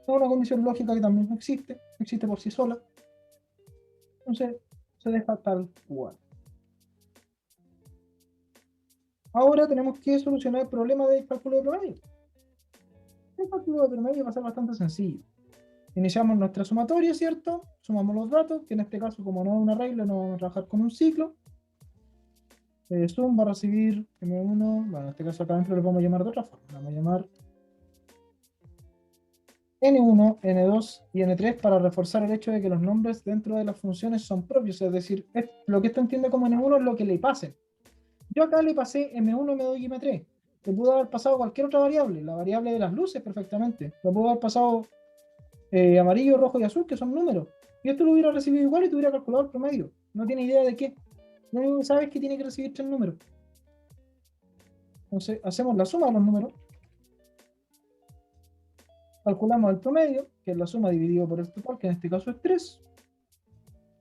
Es una condición lógica que también existe por sí sola. Entonces, se deja tal cual. Ahora tenemos que solucionar el problema del cálculo de promedio. El cálculo de promedio va a ser bastante sencillo. Iniciamos nuestra sumatoria, ¿cierto? Sumamos los datos, que en este caso, como no es un arreglo, no vamos a trabajar con un ciclo. Sum va a recibir M1, bueno, en este caso acá adentro le vamos a llamar de otra forma. Le vamos a llamar N1, N2 y N3 para reforzar el hecho de que los nombres dentro de las funciones son propios, es decir, lo que esto entiende como N1 es lo que le pase. Yo acá le pasé M1, M2 y M3. Le pudo haber pasado cualquier otra variable, la variable de las luces perfectamente. Le pudo haber pasado amarillo, rojo y azul, que son números. Y esto lo hubiera recibido igual y te hubiera calculado el promedio. No tiene idea de qué. Lo único que sabe es que tiene que recibir 3 números. Entonces, hacemos la suma de los números. Calculamos el promedio, que es la suma dividido por el total, que en este caso es 3.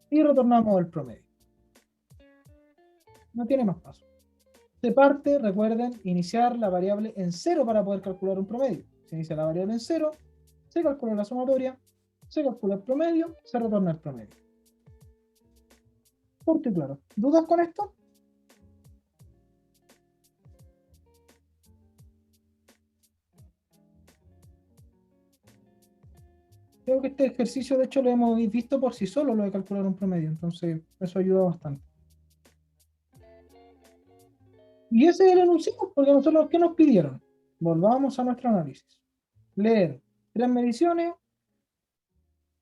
Y retornamos el promedio. No tiene más paso. Se parte, recuerden, iniciar la variable en 0 para poder calcular un promedio. Se inicia la variable en 0, se calcula la sumatoria, se calcula el promedio, se retorna el promedio. Corto y claro. ¿Dudas con esto? Creo que este ejercicio, de hecho, lo hemos visto por sí solo, lo de calcular un promedio. Entonces, eso ayuda bastante. Y ese es el enunciado, porque nosotros, ¿qué nos pidieron? Volvamos a nuestro análisis. Leer 3 mediciones,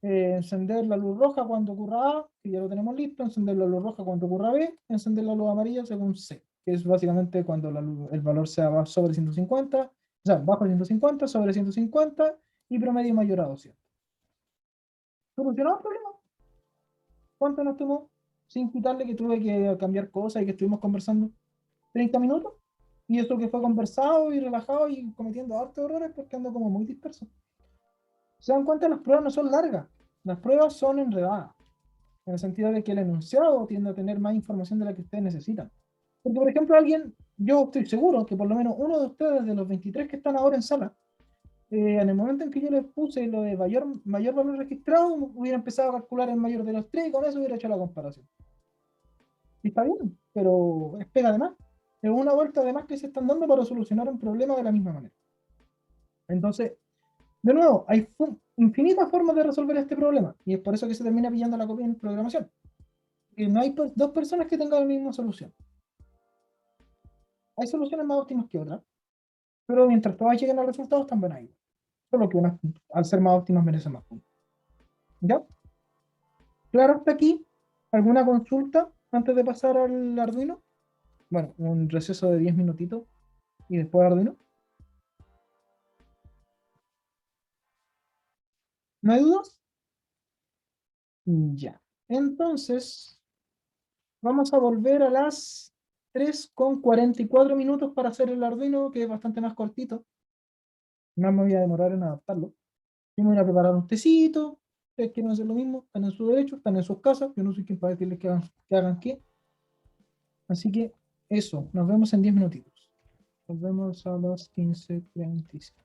encender la luz roja cuando ocurra A, que ya lo tenemos listo, encender la luz roja cuando ocurra B, encender la luz amarilla según C, que es básicamente cuando el valor sea sobre 150, o sea, bajo 150, sobre 150 y promedio mayor a 200. ¿Solucionado el problema? ¿Cuánto nos tomó? Sin quitarle que tuve que cambiar cosas y que estuvimos conversando 30 minutos. Y eso que fue conversado y relajado y cometiendo hartos errores porque ando como muy disperso. ¿Se dan cuenta? Las pruebas no son largas. Las pruebas son enredadas. En el sentido de que el enunciado tiende a tener más información de la que ustedes necesitan. Porque, por ejemplo, yo estoy seguro que por lo menos uno de ustedes, de los 23 que están ahora en sala, en el momento en que yo les puse lo de mayor valor registrado, hubiera empezado a calcular el mayor de los tres y con eso hubiera hecho la comparación. Y está bien, pero es pega de más. Es una vuelta de más que se están dando para solucionar un problema de la misma manera. Entonces, de nuevo, hay infinitas formas de resolver este problema y es por eso que se termina pillando la copia en programación. Y no hay dos personas que tengan la misma solución. Hay soluciones más óptimas que otras, pero mientras todas lleguen a resultados, están buenas ahí. Solo que unas, al ser más óptimas, merecen más puntos. ¿Ya? ¿Claro hasta aquí? ¿Alguna consulta antes de pasar al Arduino? Bueno, un receso de 10 minutitos y después Arduino. ¿No hay dudas? Ya. Entonces, vamos a volver a las 3:44 para hacer el Arduino, que es bastante más cortito. No me voy a demorar en adaptarlo. Yo me voy a preparar un tecito. Ustedes quieren hacer lo mismo, están en su derecho, están en sus casas. Yo no soy quien para decirles que hagan qué. Así que eso, nos vemos en 10 minutitos. Nos vemos a las 15:35.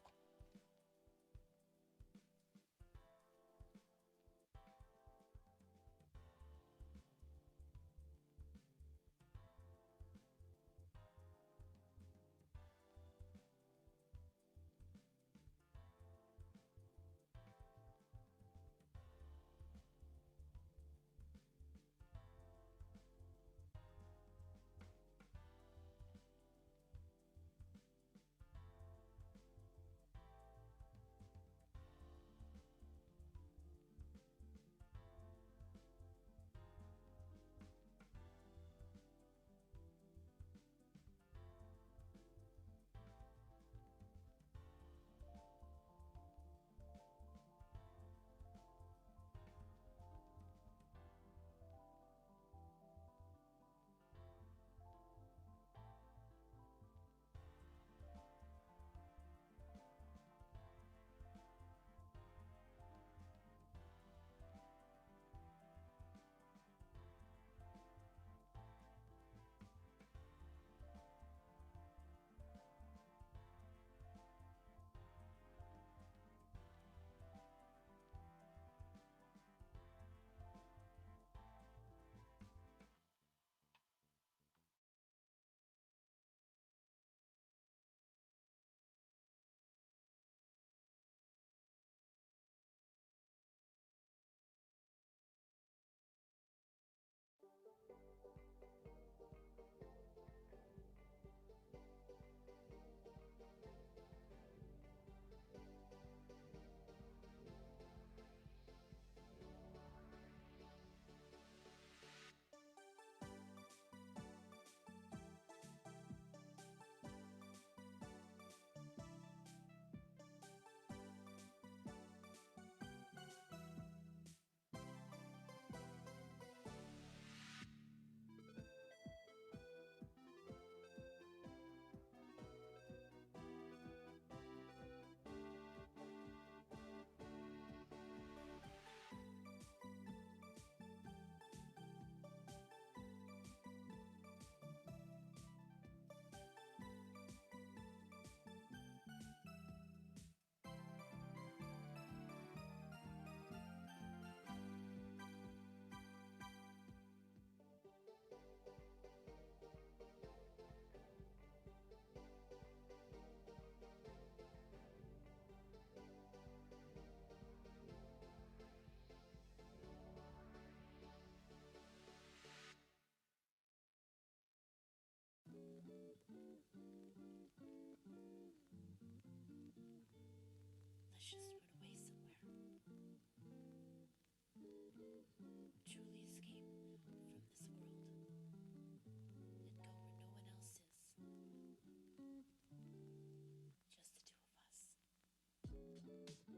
just run away somewhere. Truly escape from this world and go where no one else is. Just the two of us.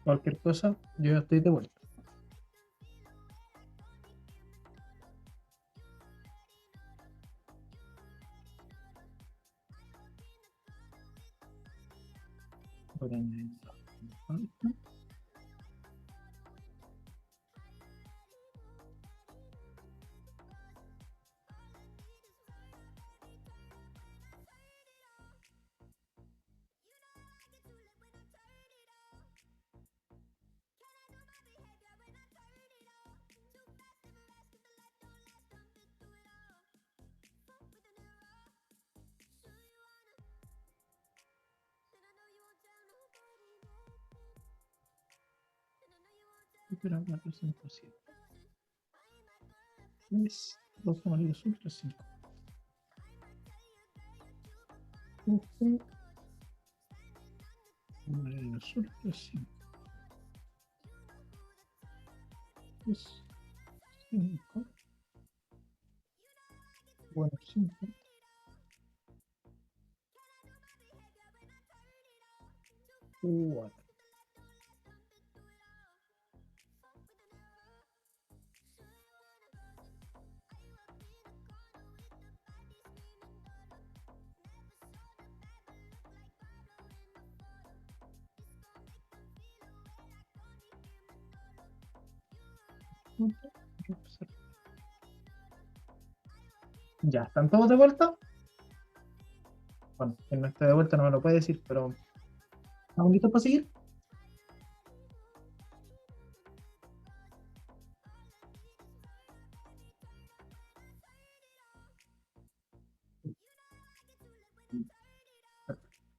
Cualquier cosa, yo ya estoy de vuelta. Voy a añadir esto. Pero la presentación. 3, 2 amarillos ultra 5. Amarillos ultra 5. 5. Bueno, 5. 4. Ya, ¿están todos de vuelta? Bueno, quien no esté de vuelta no me lo puede decir, pero ¿estamos listos para seguir?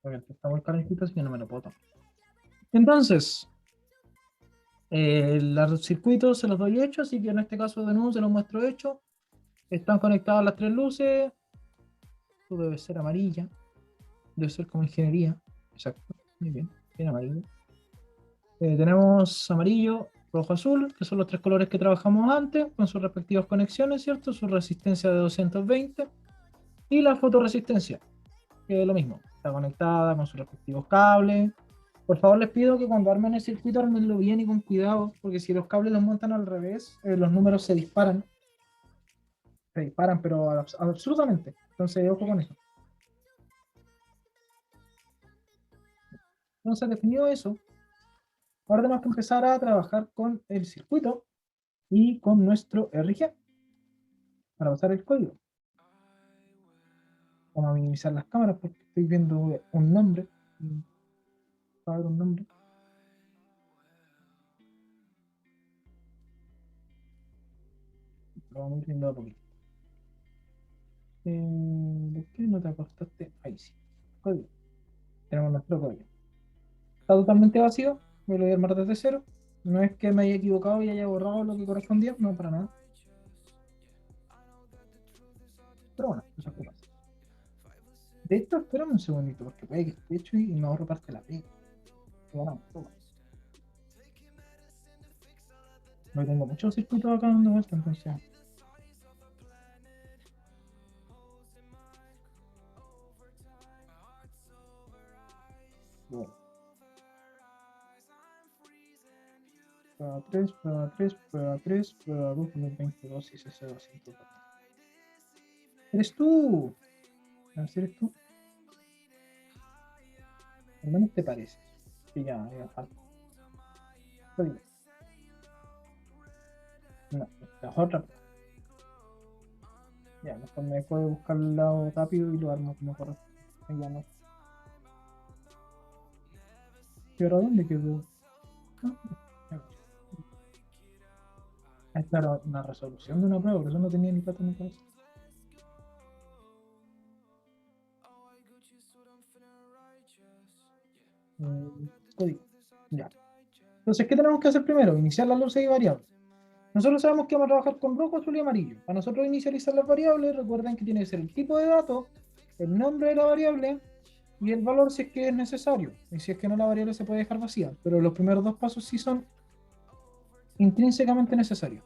Obviamente está muy calentito, así que no me lo puedo tomar. Entonces, los circuitos se los doy hechos, así que en este caso de nuevo se los muestro hechos. Están conectadas las tres luces. Esto debe ser amarilla. Debe ser como ingeniería. Exacto. Muy bien. Bien amarillo. Tenemos amarillo, rojo, azul, que son los tres colores que trabajamos antes, con sus respectivas conexiones, ¿cierto? Su resistencia de 220. Y la fotoresistencia, que es lo mismo. Está conectada con sus respectivos cables. Por favor, les pido que cuando armen el circuito, armenlo bien y con cuidado, porque si los cables los montan al revés, los números se disparan. Se disparan, pero absolutamente. Entonces, ojo con eso. Entonces, definido eso, ahora tenemos que empezar a trabajar con el circuito y con nuestro RG para pasar el código. Vamos a minimizar las cámaras porque estoy viendo un nombre. Va a haber un nombre. Lo vamos a ir viendo a poquito. ¿Por qué no te acostaste? Ahí sí. Código. Tenemos nuestro código. Está totalmente vacío. Me lo voy a armar desde cero. No es que me haya equivocado y haya borrado lo que correspondía. No, para nada. Pero bueno, eso es pasa. De hecho, espérame un segundito, porque puede que esté hecho y me ahorro parte de la pega. Bueno, toma. No tengo muchos circuitos acá dando vuelta, entonces. Bueno. Prueba 3, prueba 3, prueba 3, prueba 2, 2022 y CC 200. ¡Eres tú! A ver si eres tú. Al menos te parece. Sí, ya falta. Oye, no, la otra. Ya, mejor me dejo de buscar el lado rápido y lo armo como corresponde. Ya no. ¿Y ahora dónde quedó? Ah, ya. Esta era una resolución de una prueba, por eso no tenía ni plata ni cabeza. Código. Ya. Entonces, ¿qué tenemos que hacer primero? Iniciar las luces y variables. Nosotros sabemos que vamos a trabajar con rojo, azul y amarillo. Para nosotros inicializar las variables, recuerden que tiene que ser el tipo de dato, el nombre de la variable y el valor si es que es necesario. Y si es que no, la variable se puede dejar vacía. Pero los primeros dos pasos sí son intrínsecamente necesarios.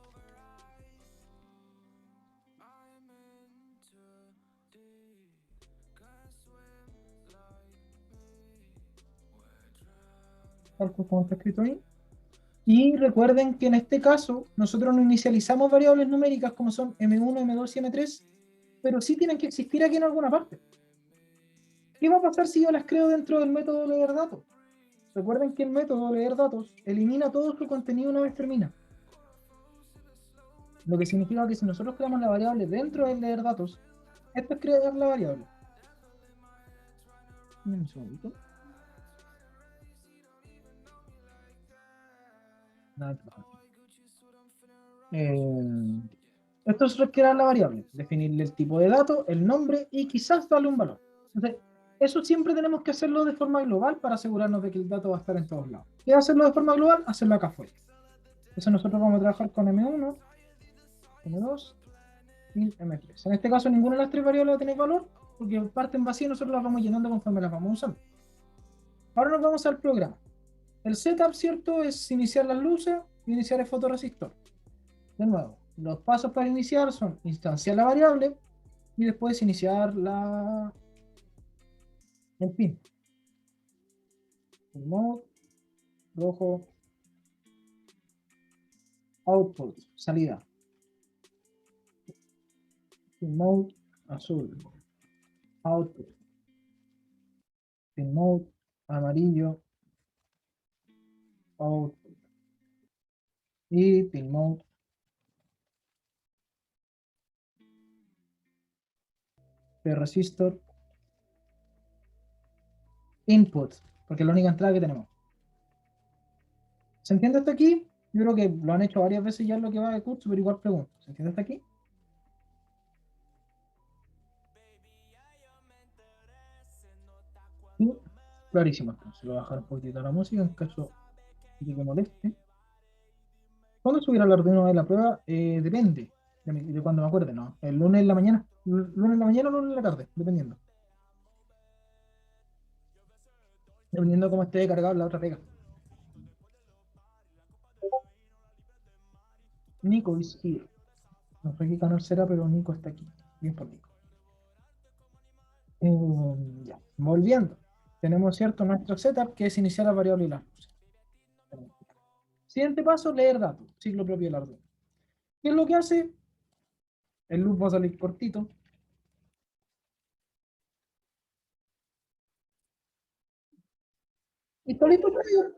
Tal como está escrito ahí. Y recuerden que en este caso nosotros no inicializamos variables numéricas como son M1, M2 y M3, pero sí tienen que existir aquí en alguna parte. ¿Qué va a pasar si yo las creo dentro del método leer datos? Recuerden que el método leer datos elimina todo su contenido una vez termina. Lo que significa que si nosotros creamos la variable dentro del leer datos, esto es crear la variable. Un segundito. Nada, esto es crear la variable, definirle el tipo de dato, el nombre y quizás darle un valor. Entonces, eso siempre tenemos que hacerlo de forma global para asegurarnos de que el dato va a estar en todos lados. ¿Qué hacerlo de forma global? Hacerlo acá afuera. Entonces nosotros vamos a trabajar con M1, M2 y M3. En este caso ninguna de las tres variables va a tener valor porque parten vacías y nosotros las vamos llenando conforme las vamos usando. Ahora nos vamos al programa. El setup, ¿cierto? Es iniciar las luces y iniciar el fotorresistor. De nuevo, los pasos para iniciar son instanciar la variable y después iniciar el pin. El mode, rojo, output, salida. Pin mode, azul, output. Pin mode, amarillo, output. Y pin mode, resistor, input, porque es la única entrada que tenemos. ¿Se entiende hasta aquí? Yo creo que lo han hecho varias veces ya en lo que va de curso, pero igual pregunto. ¿Se entiende hasta aquí? Sí, clarísimo. Entonces lo voy a bajar un poquitito la música en caso de que moleste. ¿Cuándo subirá el Arduino de la prueba? Depende de cuando me acuerde, ¿no? El lunes en la mañana. Lunes en la mañana o lunes en la tarde, dependiendo. Dependiendo de cómo esté cargado la otra pega. Nico is here. No sé qué canal será, pero Nico está aquí. Bien por Nico. Ya, volviendo. Tenemos, ¿cierto? Nuestro setup, que es iniciar la variable y las luces. Siguiente paso, leer datos. Ciclo propio del Arduino. ¿Qué es lo que hace? El loop va a salir cortito. Y está listo para ello.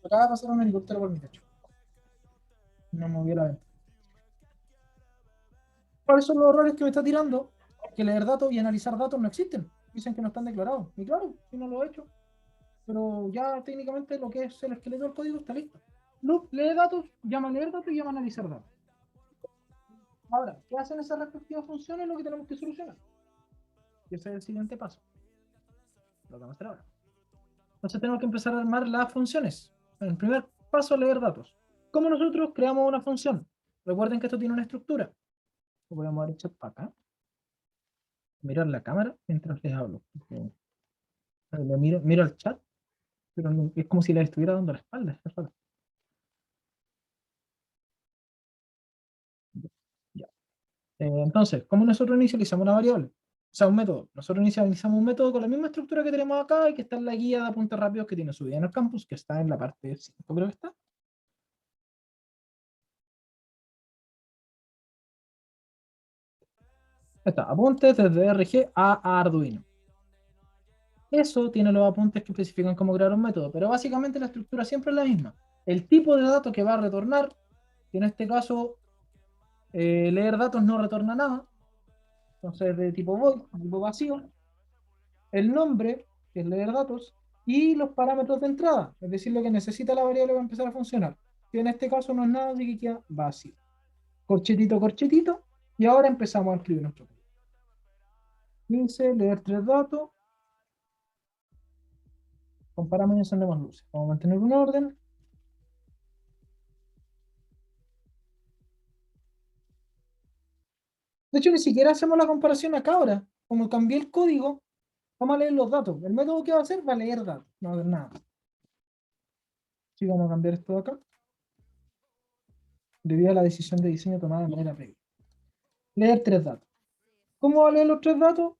Acaba de pasar un helicóptero por mi techo. No movió la venta. ¿Cuáles son los errores que me está tirando? Que leer datos y analizar datos no existen. Dicen que no están declarados. Y claro, si no lo he hecho. Pero ya técnicamente lo que es el esqueleto del código está listo. Loop lee datos, llama a leer datos y llama a analizar datos. Ahora, ¿qué hacen esas respectivas funciones? Lo que tenemos que solucionar. Y ese es el siguiente paso. Lo que vamos a hacer ahora. Entonces tenemos que empezar a armar las funciones. En el primer paso, leer datos. ¿Cómo nosotros creamos una función? Recuerden que esto tiene una estructura. Voy a mover el chat para acá. Mirar la cámara mientras les hablo. Miro el chat, pero es como si les estuviera dando la espalda. Ya. Entonces, ¿cómo nosotros inicializamos una variable? O sea, un método. Nosotros inicializamos un método con la misma estructura que tenemos acá y que está en la guía de apuntes rápidos que tiene subida en el campus, que está en la parte 5, creo que está. Está, apuntes desde RG a Arduino. Eso tiene los apuntes que especifican cómo crear un método, pero básicamente la estructura siempre es la misma. El tipo de dato que va a retornar, que en este caso leer datos no retorna nada, entonces de tipo void, tipo vacío. El nombre, que es leer datos, y los parámetros de entrada, es decir, lo que necesita la variable para empezar a funcionar, que en este caso no es nada, así que queda vacío. Corchetito, corchetito, y ahora empezamos a escribir nuestro código. Dice leer tres datos, comparamos y encendemos luces. Vamos a mantener un orden. De hecho, ni siquiera hacemos la comparación acá ahora. Como cambié el código, vamos a leer los datos. El método que va a hacer va a leer datos, no va a ver nada. Así que vamos a cambiar esto de acá. Debido a la decisión de diseño tomada de manera previa. Leer tres datos. ¿Cómo va a leer los tres datos?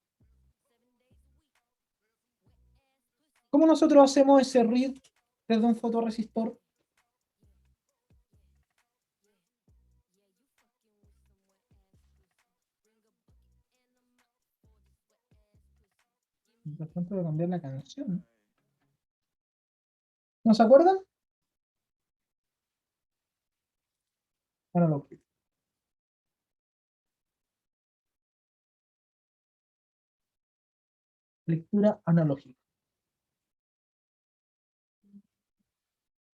¿Cómo nosotros hacemos ese read desde un fotorresistor? Mientras tanto, voy a cambiar la canción. ¿No se acuerdan? Analógico. Lectura analógica.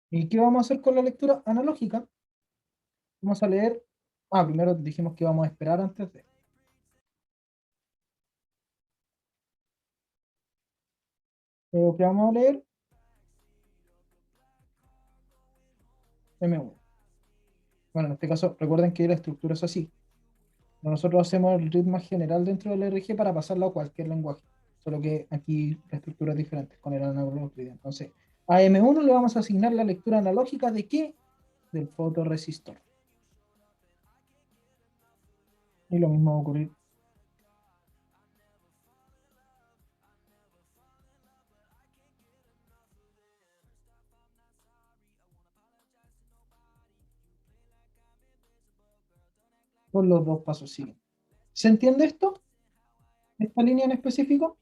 ¿Y qué vamos a hacer con la lectura analógica? Vamos a leer. Ah, primero dijimos que vamos a esperar antes de. ¿Qué vamos a leer? M1. Bueno, en este caso, recuerden que la estructura es así. Nosotros hacemos el ritmo general dentro del RG para pasarlo a cualquier lenguaje. Solo que aquí la estructura es diferente con el análogo. Entonces, a M1 le vamos a asignar la lectura analógica de ¿qué? Del fotorresistor. Y lo mismo va a ocurrir. Con los dos pasos siguientes. ¿Se entiende esto? ¿Esta línea en específico?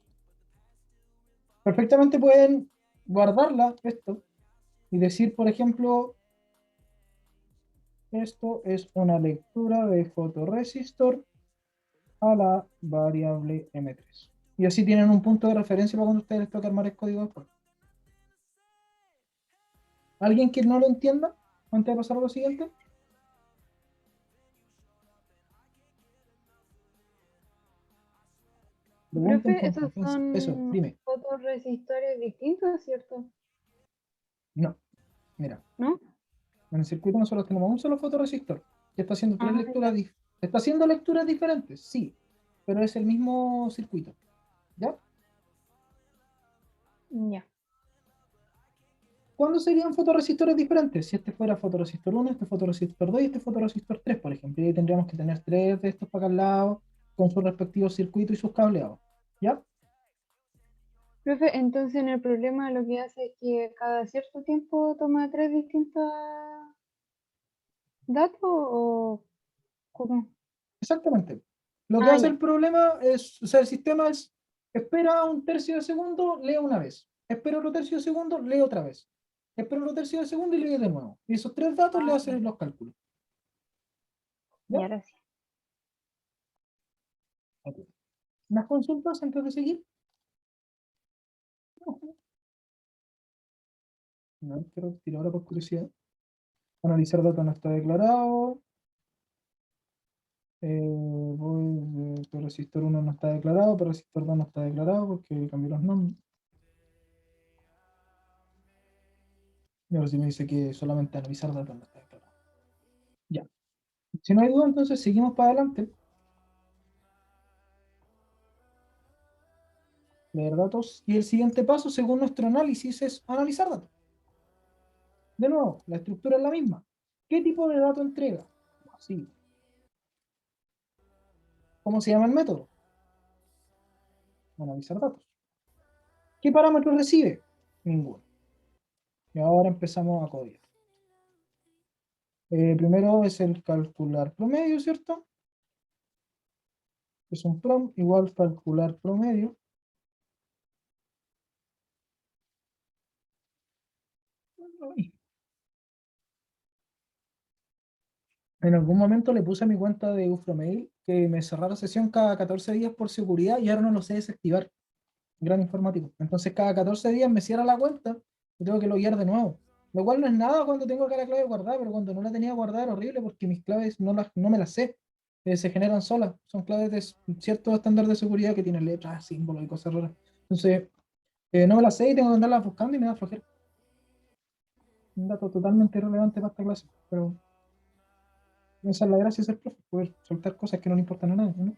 Perfectamente pueden guardarla, esto, y decir, por ejemplo, esto es una lectura de fotorresistor a la variable M3. Y así tienen un punto de referencia para cuando ustedes les toque armar el código después. ¿Alguien que no lo entienda antes de pasar a lo siguiente? Pregunten Profe, con esos confianza. Eso, son dime. fotorresistores distintos, ¿cierto? No, mira, ¿No? en el circuito nosotros tenemos un solo fotorresistor que está haciendo tres Ah, lecturas. ya. ¿Está haciendo lecturas diferentes? Sí, pero es el mismo circuito. ¿Ya? Ya. ¿Cuándo serían fotorresistores diferentes? Si este fuera fotorresistor 1, este fotorresistor 2 y este fotorresistor 3, por ejemplo. Y ahí tendríamos que tener tres de estos para cada lado, con sus respectivos circuitos y sus cableados. ¿Ya? Profe, entonces en el problema lo que hace es que cada cierto tiempo toma tres distintos datos o cómo. Exactamente. Lo que Ah, hace ya. el problema es, o sea, el sistema es, espera un tercio de segundo, lee una vez. Espera otro tercio de segundo, lee otra vez. Espera otro tercio de segundo y lee de nuevo. Y esos tres datos le Ah, hacen los cálculos. ¿Ya? ya, gracias. Ok. ¿Más consultas antes de seguir? No, quiero tirar ahora por curiosidad. Analizar datos no está declarado. Pero resistor 1 no está declarado, pero resistor 2 no está declarado porque cambió los nombres. Y ahora sí me dice que solamente analizar datos no está declarado. Ya. Si no hay duda, entonces seguimos para adelante. Leer datos. Y el siguiente paso, según nuestro análisis, es analizar datos. De nuevo, la estructura es la misma. ¿Qué tipo de dato entrega? Así. ¿Cómo se llama el método? Analizar datos. ¿Qué parámetros recibe? Ninguno. Y ahora empezamos a codiar. Primero es el calcular promedio, ¿cierto? Es un prom igual calcular promedio. Ay. En algún momento le puse a mi cuenta de Ufromail que me cerrara sesión cada 14 días por seguridad y ahora no lo sé desactivar. Gran informático. Entonces cada 14 días me cierra la cuenta y tengo que loguear de nuevo. Lo cual no es nada cuando tengo acá la clave guardada, pero cuando no la tenía guardada era horrible porque mis claves no me las sé. Se generan solas. Son claves de cierto estándar de seguridad que tienen letras, símbolos y cosas raras. Entonces, no me las sé y tengo que andarlas buscando y me da flojera. Un dato totalmente irrelevante para esta clase. Pero esa es la gracia de ser profe, poder soltar cosas que no le importan a nadie, ¿no?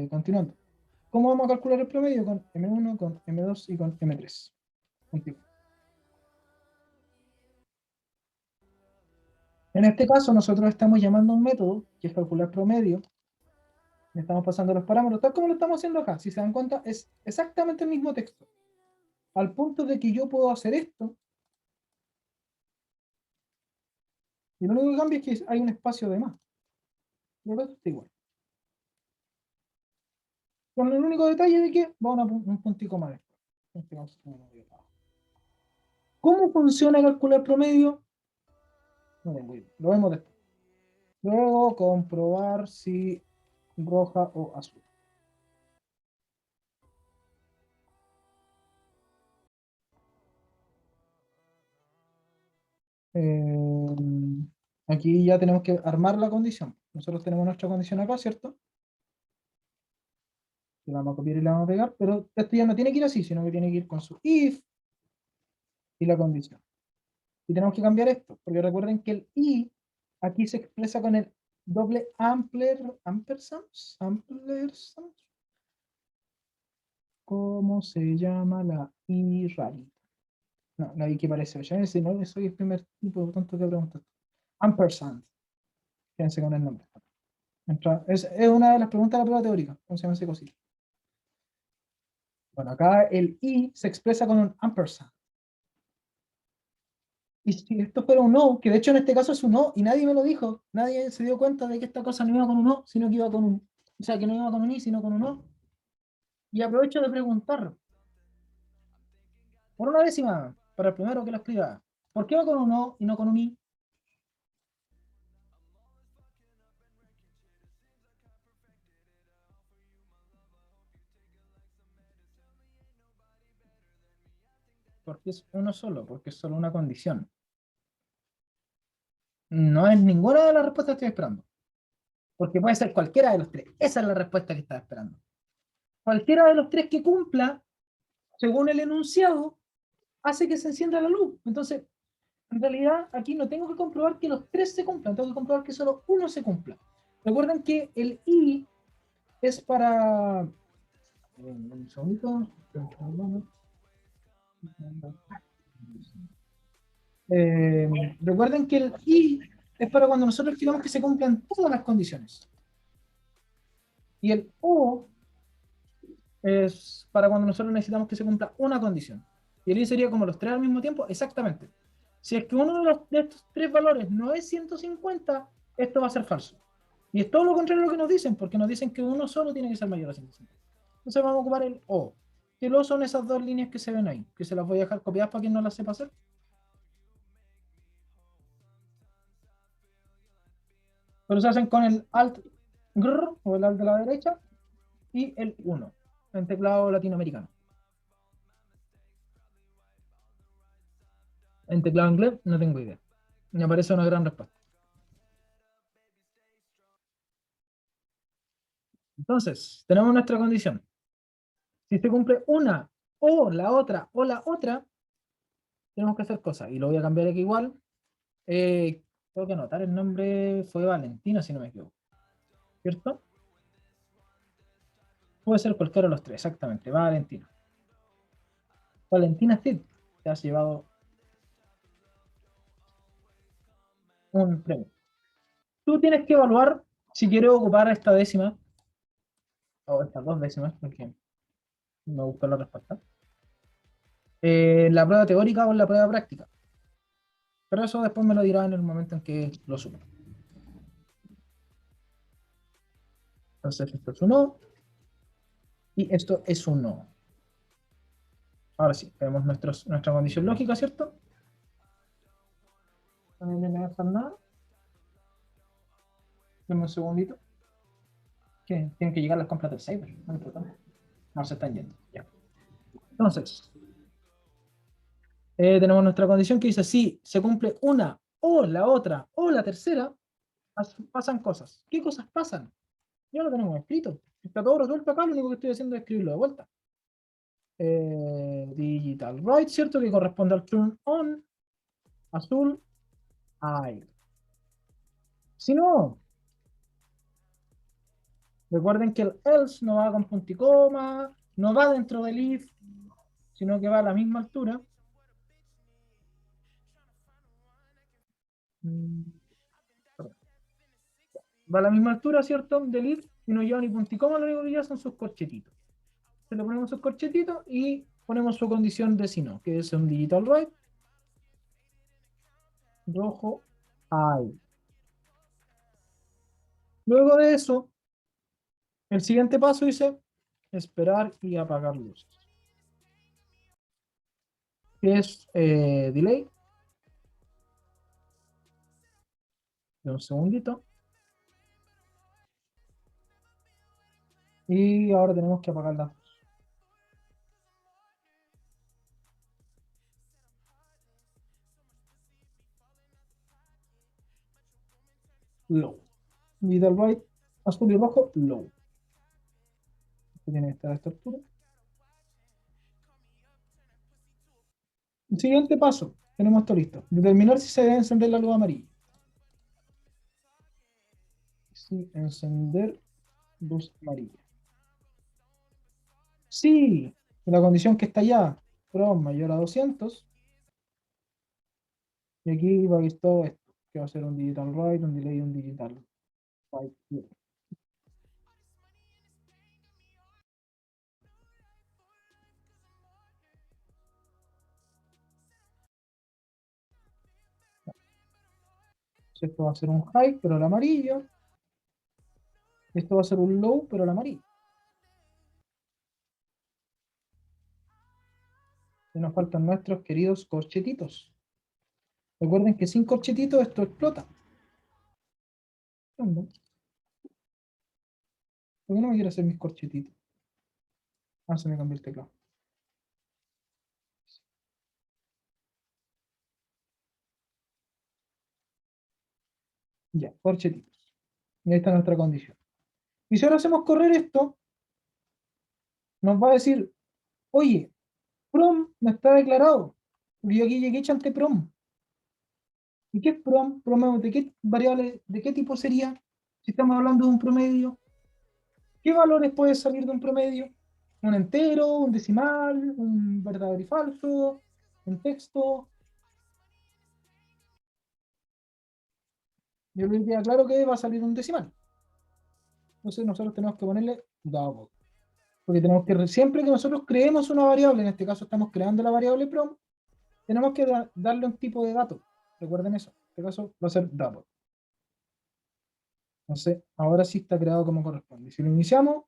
Continuando. ¿Cómo vamos a calcular el promedio? Con M1, con M2 y con M3. Contigo. En este caso, nosotros estamos llamando a un método que es calcular promedio. Le estamos pasando los parámetros, tal como lo estamos haciendo acá. Si se dan cuenta, es exactamente el mismo texto. al punto de que yo puedo hacer esto, y lo único que cambia es que hay un espacio de más. Pero esto está igual. Con el único detalle de que va un puntico más después. ¿Cómo funciona calcular promedio? No tengo idea. Lo vemos después. Luego comprobar si roja o azul. Eh, Aquí ya tenemos que armar la condición. Nosotros tenemos nuestra condición acá, ¿cierto? La vamos a copiar y la vamos a pegar, pero esto ya no tiene que ir así, sino que tiene que ir con su if y la condición. Y tenemos que cambiar esto, porque recuerden que el i aquí se expresa con el doble ampersand. ¿Cómo se llama la i rarita? No, la i que parece, ya ese no soy el primer tipo de tonto que pregunta. Ampersand. Fíjense con el nombre. Es una de las preguntas de la prueba teórica. ¿Cómo se llama ese cosito? Bueno, acá el i se expresa con un ampersand. Y si esto fuera un no, que de hecho en este caso es un no, y nadie me lo dijo, nadie se dio cuenta de que esta cosa no iba con un no, sino que iba con un, o sea, que no iba con un i, sino con un no. Y aprovecho de preguntar, por una décima, para el primero que lo escriba, ¿por qué va con un no y no con un i? Porque es uno solo, porque es solo una condición. No es ninguna de las respuestas que estoy esperando. Porque puede ser cualquiera de los tres. Esa es la respuesta que estaba esperando. Cualquiera de los tres que cumpla, según el enunciado, hace que se encienda la luz. Entonces, en realidad, aquí no tengo que comprobar que los tres se cumplan, tengo que comprobar que solo uno se cumpla. Recuerden que el i es para... un segundito. Recuerden que el i es para cuando nosotros queremos que se cumplan todas las condiciones. Y el o es para cuando nosotros necesitamos que se cumpla una condición. Y el i sería como los tres al mismo tiempo, exactamente. Si es que uno de estos tres valores no es 150, esto va a ser falso. Y es todo lo contrario a lo que nos dicen, porque nos dicen que uno solo tiene que ser mayor a 150. Entonces vamos a ocupar el O. Que el O son esas dos líneas que se ven ahí, que se las voy a dejar copiadas para quien no las sepa hacer. Pero se hacen con el Alt grr, o el Alt de la derecha y el 1 en teclado latinoamericano. En teclado inglés no tengo idea. Me parece una gran respuesta. Entonces, tenemos nuestra condición. Si se cumple una o la otra, tenemos que hacer cosas. Y lo voy a cambiar aquí igual. Tengo que anotar el nombre, fue Valentina, si no me equivoco. ¿Cierto? Puede ser cualquiera de los tres, exactamente. Valentina. Valentina Cid, te has llevado un premio. Tú tienes que evaluar si quieres ocupar esta décima, o estas dos décimas, porque me gustó la respuesta. La prueba teórica o la prueba práctica. Pero eso después me lo dirá en el momento en que lo suba. Entonces, esto es un no. Y esto es un no. Ahora sí, tenemos nuestra condición lógica, ¿cierto? No me dejan nada. Dame un segundito. Que tienen que llegar las compras del Cyber. No, no se están yendo. Ya. Entonces, tenemos nuestra condición que dice, si se cumple una o la otra o la tercera, pasan cosas. ¿Qué cosas pasan? Ya lo tenemos escrito. Está todo resuelto acá, lo único que estoy haciendo es escribirlo de vuelta. Digital right, ¿cierto? Que corresponde al turn on, azul, I. Si no, recuerden que el else no va con punto y coma, no va dentro del if, sino que va a la misma altura. Va a la misma altura, ¿cierto? Del if, y no lleva ni punto y coma, lo único que lleva son sus corchetitos. Se le ponemos sus corchetitos y ponemos su condición de si no, que es un digital right, rojo, hay. Luego de eso, el siguiente paso dice esperar y apagar luces. Que es delay. De un segundito. Y ahora tenemos que apagar las luces. Low. Digital right, azul y rojo, low. Esto tiene que estar a esta altura. El siguiente paso, tenemos esto listo. Determinar si se debe encender la luz amarilla. Sí, encender luz amarilla. Sí, la condición que está allá, PROM mayor a 200. Y aquí va a ir todo esto, que va a ser un digital write, un delay y un digital write. Esto va a ser un high, pero el amarillo. Esto va a ser un low, pero el amarillo. Y nos faltan nuestros queridos corchetitos. Recuerden que sin corchetitos esto explota. ¿Por qué no me quiere hacer mis corchetitos? Ah, se me cambió el teclado. Ya, corchetitos. Y ahí está nuestra condición. Y si ahora hacemos correr esto, nos va a decir, oye, prom no está declarado. Porque yo aquí llegué ante prom. ¿Y qué es prom? ¿Prom de qué variable, de qué tipo sería? Si estamos hablando de un promedio, ¿qué valores puede salir de un promedio? ¿Un entero, un decimal, un verdadero y falso, un texto? Yo le diría claro que va a salir un decimal. Entonces nosotros tenemos que ponerle double. Porque tenemos que, siempre que nosotros creemos una variable, en este caso estamos creando la variable prom, tenemos que darle un tipo de dato. Recuerden eso. En este caso va a ser double. Entonces, ahora sí está creado como corresponde. Si lo iniciamos,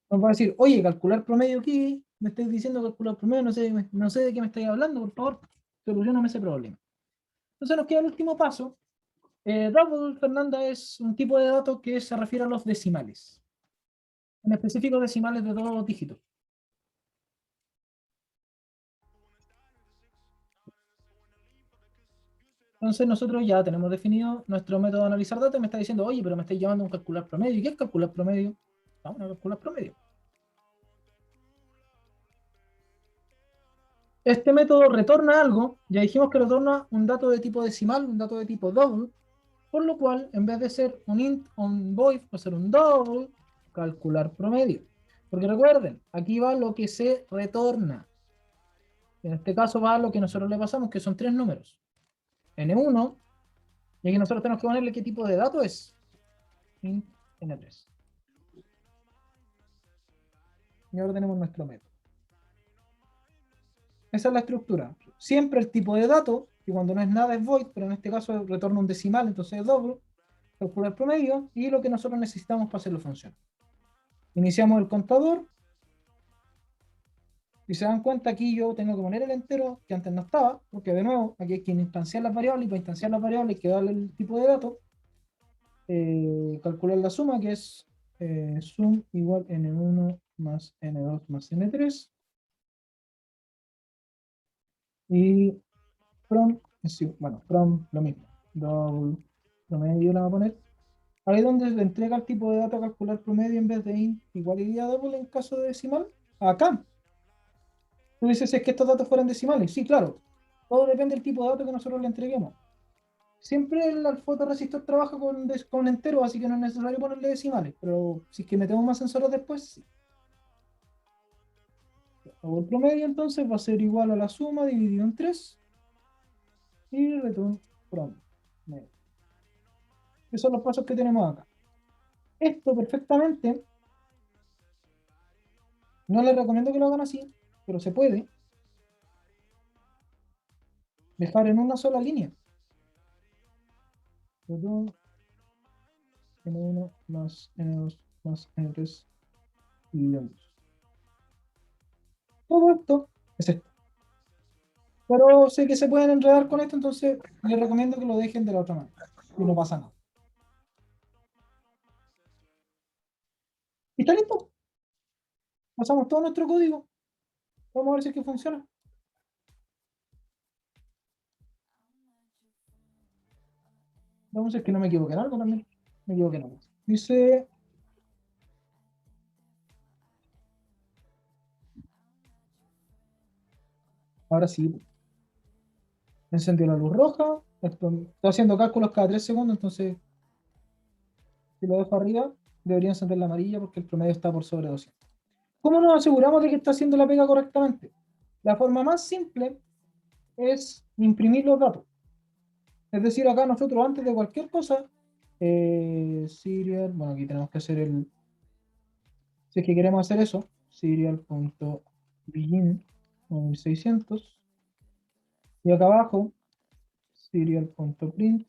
nos va a decir, oye, calcular promedio aquí, me estáis diciendo calcular promedio, no sé de qué me estáis hablando, por favor, solucioname ese problema. Entonces nos queda el último paso. Double, Fernanda, es un tipo de dato que se refiere a los decimales. En específico, decimales de 2 dígitos. Entonces nosotros ya tenemos definido nuestro método de analizar datos y me está diciendo, oye, pero me estáis llamando a un calcular promedio. ¿Y qué es calcular promedio? Vamos a calcular promedio. Este método retorna algo, ya dijimos que retorna un dato de tipo decimal, un dato de tipo double, por lo cual, en vez de ser un int o un void, va a ser un double, calcular promedio. Porque recuerden, aquí va lo que se retorna. En este caso va lo que nosotros le pasamos, que son 3 números. N1, y aquí nosotros tenemos que ponerle qué tipo de dato es. Int N3. Y ahora tenemos nuestro método. Esa es la estructura. Siempre el tipo de dato, que cuando no es nada es void, pero en este caso retorna un decimal, entonces es doble, calcula el promedio y lo que nosotros necesitamos para hacerlo funcionar. Iniciamos el contador. Si se dan cuenta, aquí yo tengo que poner el entero que antes no estaba, porque de nuevo, aquí hay que instanciar las variables, y para instanciar las variables hay que darle el tipo de dato, calcular la suma, que es sum igual n1 más n2 más n3, y from, bueno, from lo mismo, double promedio la voy a poner. Ahí es donde le entrega el tipo de dato a calcular promedio en vez de int igual y double en caso de decimal, acá. Tú dices, es que estos datos fueran decimales. Sí, claro. Todo depende del tipo de dato que nosotros le entreguemos. Siempre el fotoresistor trabaja con enteros, así que no es necesario ponerle decimales. Pero si es que metemos más sensores después, sí. El promedio entonces va a ser igual a la suma dividido en 3 y return from. Esos son los pasos que tenemos acá. Esto perfectamente, no les recomiendo que lo hagan así, pero se puede dejar en una sola línea. N1 más N2 más N3 y N2. Todo esto es esto. Pero sé que se pueden enredar con esto, entonces les recomiendo que lo dejen de la otra manera. Y no pasa nada. ¿Y está listo? Pasamos todo nuestro código. Vamos a ver si es que funciona. Vamos a ver que no me equivoqué en algo también. Me equivoqué en algo. Dice. Ahora sí. Encendió la luz roja. Estoy haciendo cálculos cada 3 segundos, entonces si lo dejo arriba, debería encender la amarilla porque el promedio está por sobre 200. ¿Cómo nos aseguramos de que está haciendo la pega correctamente? La forma más simple es imprimir los datos. Es decir, acá nosotros antes de cualquier cosa, serial, bueno, aquí tenemos que hacer si es que queremos hacer eso, serial.begin 1600, y acá abajo, serial.print,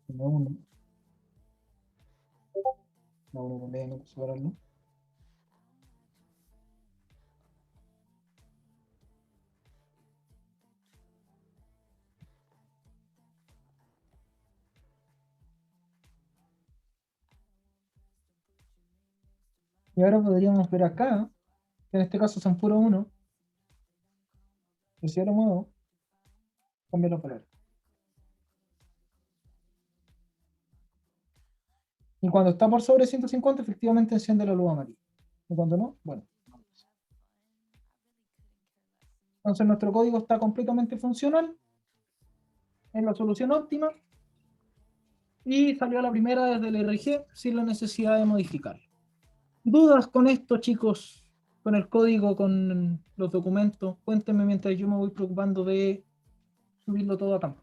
la 1, la 1 también hay que separarlo. Y ahora podríamos ver acá, que en este caso son puro 1, y si ahora muevo, cambia los colores. Y cuando está por sobre 150, efectivamente enciende la luz amarilla. Y cuando no, bueno. Entonces nuestro código está completamente funcional, en la solución óptima, y salió a la primera desde el RG sin la necesidad de modificar. ¿Dudas con esto, chicos? Con el código, con los documentos. Cuéntenme mientras yo me voy preocupando de subirlo todo a campo.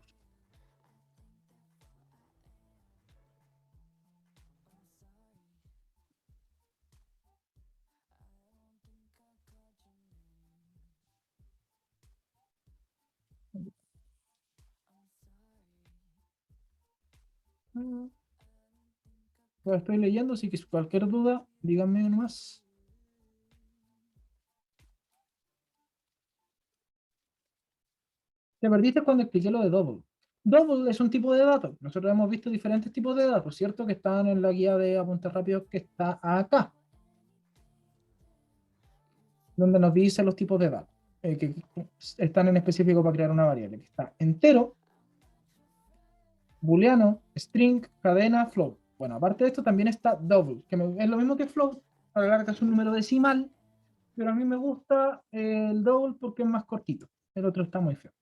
Lo estoy leyendo, así que cualquier duda, díganme nomás. Te perdiste cuando expliqué lo de Double. Double es un tipo de datos. Nosotros hemos visto diferentes tipos de datos, ¿cierto? Que están en la guía de apuntes rápidos que está acá, donde nos dice los tipos de datos que están en específico para crear una variable. Que está entero, booleano, string, cadena, float. Bueno, aparte de esto también está double, que es lo mismo que float, a la larga es un número decimal, pero a mí me gusta el double porque es más cortito. El otro está muy feo.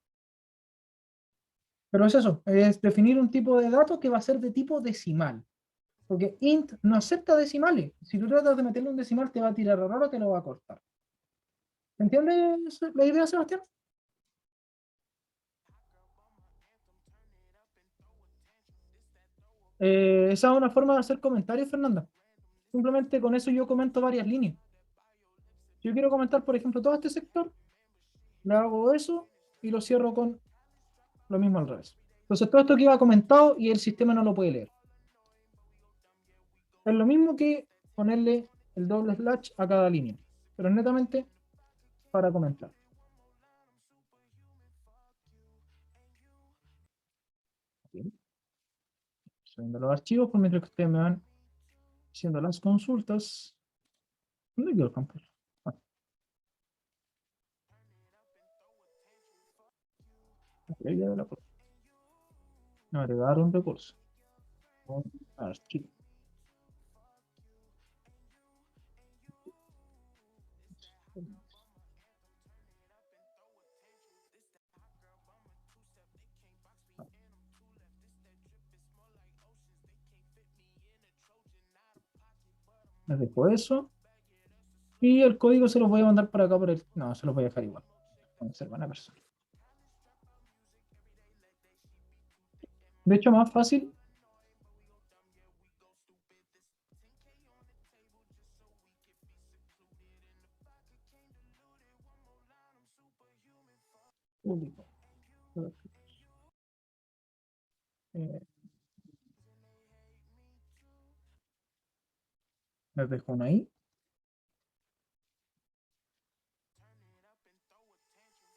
Pero es eso, es definir un tipo de dato que va a ser de tipo decimal. Porque int no acepta decimales. Si tú tratas de meterle un decimal, te va a tirar error o te lo va a cortar. ¿Entiendes la idea, Sebastián? Esa es una forma de hacer comentarios, Fernanda. Simplemente con eso yo comento varias líneas. Si yo quiero comentar, por ejemplo, todo este sector, le hago eso y lo cierro con lo mismo al revés. Entonces, todo esto que iba comentado y el sistema no lo puede leer. Es lo mismo que ponerle el doble slash a cada línea, pero netamente para comentar. Bien. Subiendo los archivos, por mientras que ustedes me van haciendo las consultas. ¿Dónde quedó el campus? Ah, aquí ya de la cosa. Agregar un recurso. Archivo. Les dejo eso. Y el código se los voy a mandar para acá por el. No, se los voy a dejar igual. Conservan a persona. De hecho, más fácil. público. Eh, les dejo uno ahí.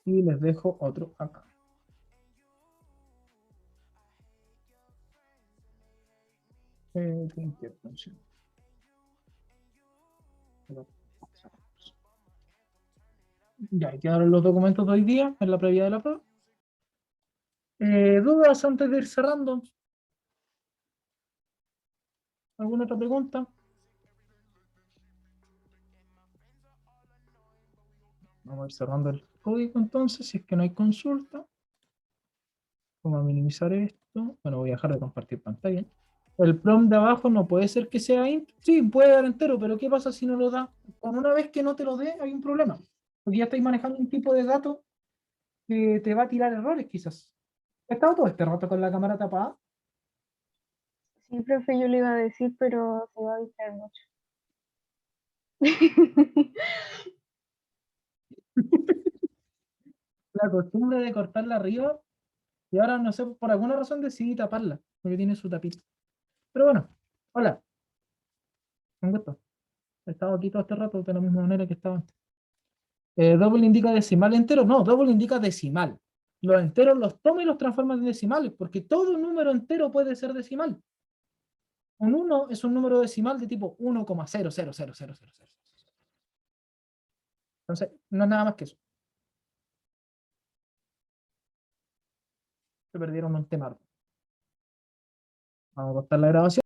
Y les dejo otro acá. ¿Qué funciona? Ya, quedaron los documentos de hoy día en la previa de la prueba. ¿Dudas antes de ir cerrando? ¿Alguna otra pregunta? Vamos a ir cerrando el código entonces, si es que no hay consulta. Vamos a minimizar esto. Bueno, voy a dejar de compartir pantalla. El prompt de abajo no puede ser que sea int. Sí, puede dar entero, pero ¿qué pasa si no lo da? Con una vez que no te lo dé, hay un problema. Porque ya estáis manejando un tipo de dato que te va a tirar errores, quizás. ¿He estado todo este rato con la cámara tapada? Sí, profe, yo le iba a decir, pero se va a distraer mucho. La costumbre de cortarla arriba, y ahora no sé, por alguna razón decidí taparla, porque tiene su tapita. Pero bueno, hola, un gusto. He estado aquí todo este rato de la misma manera que estaba antes. Double indica decimal entero, no, double indica decimal. Los enteros los toma y los transforma en decimales, porque todo número entero puede ser decimal. Un 1 es un número decimal de tipo 1,0000000. Entonces, no es nada más que eso. Se perdieron un tema. Vamos a cortar la grabación.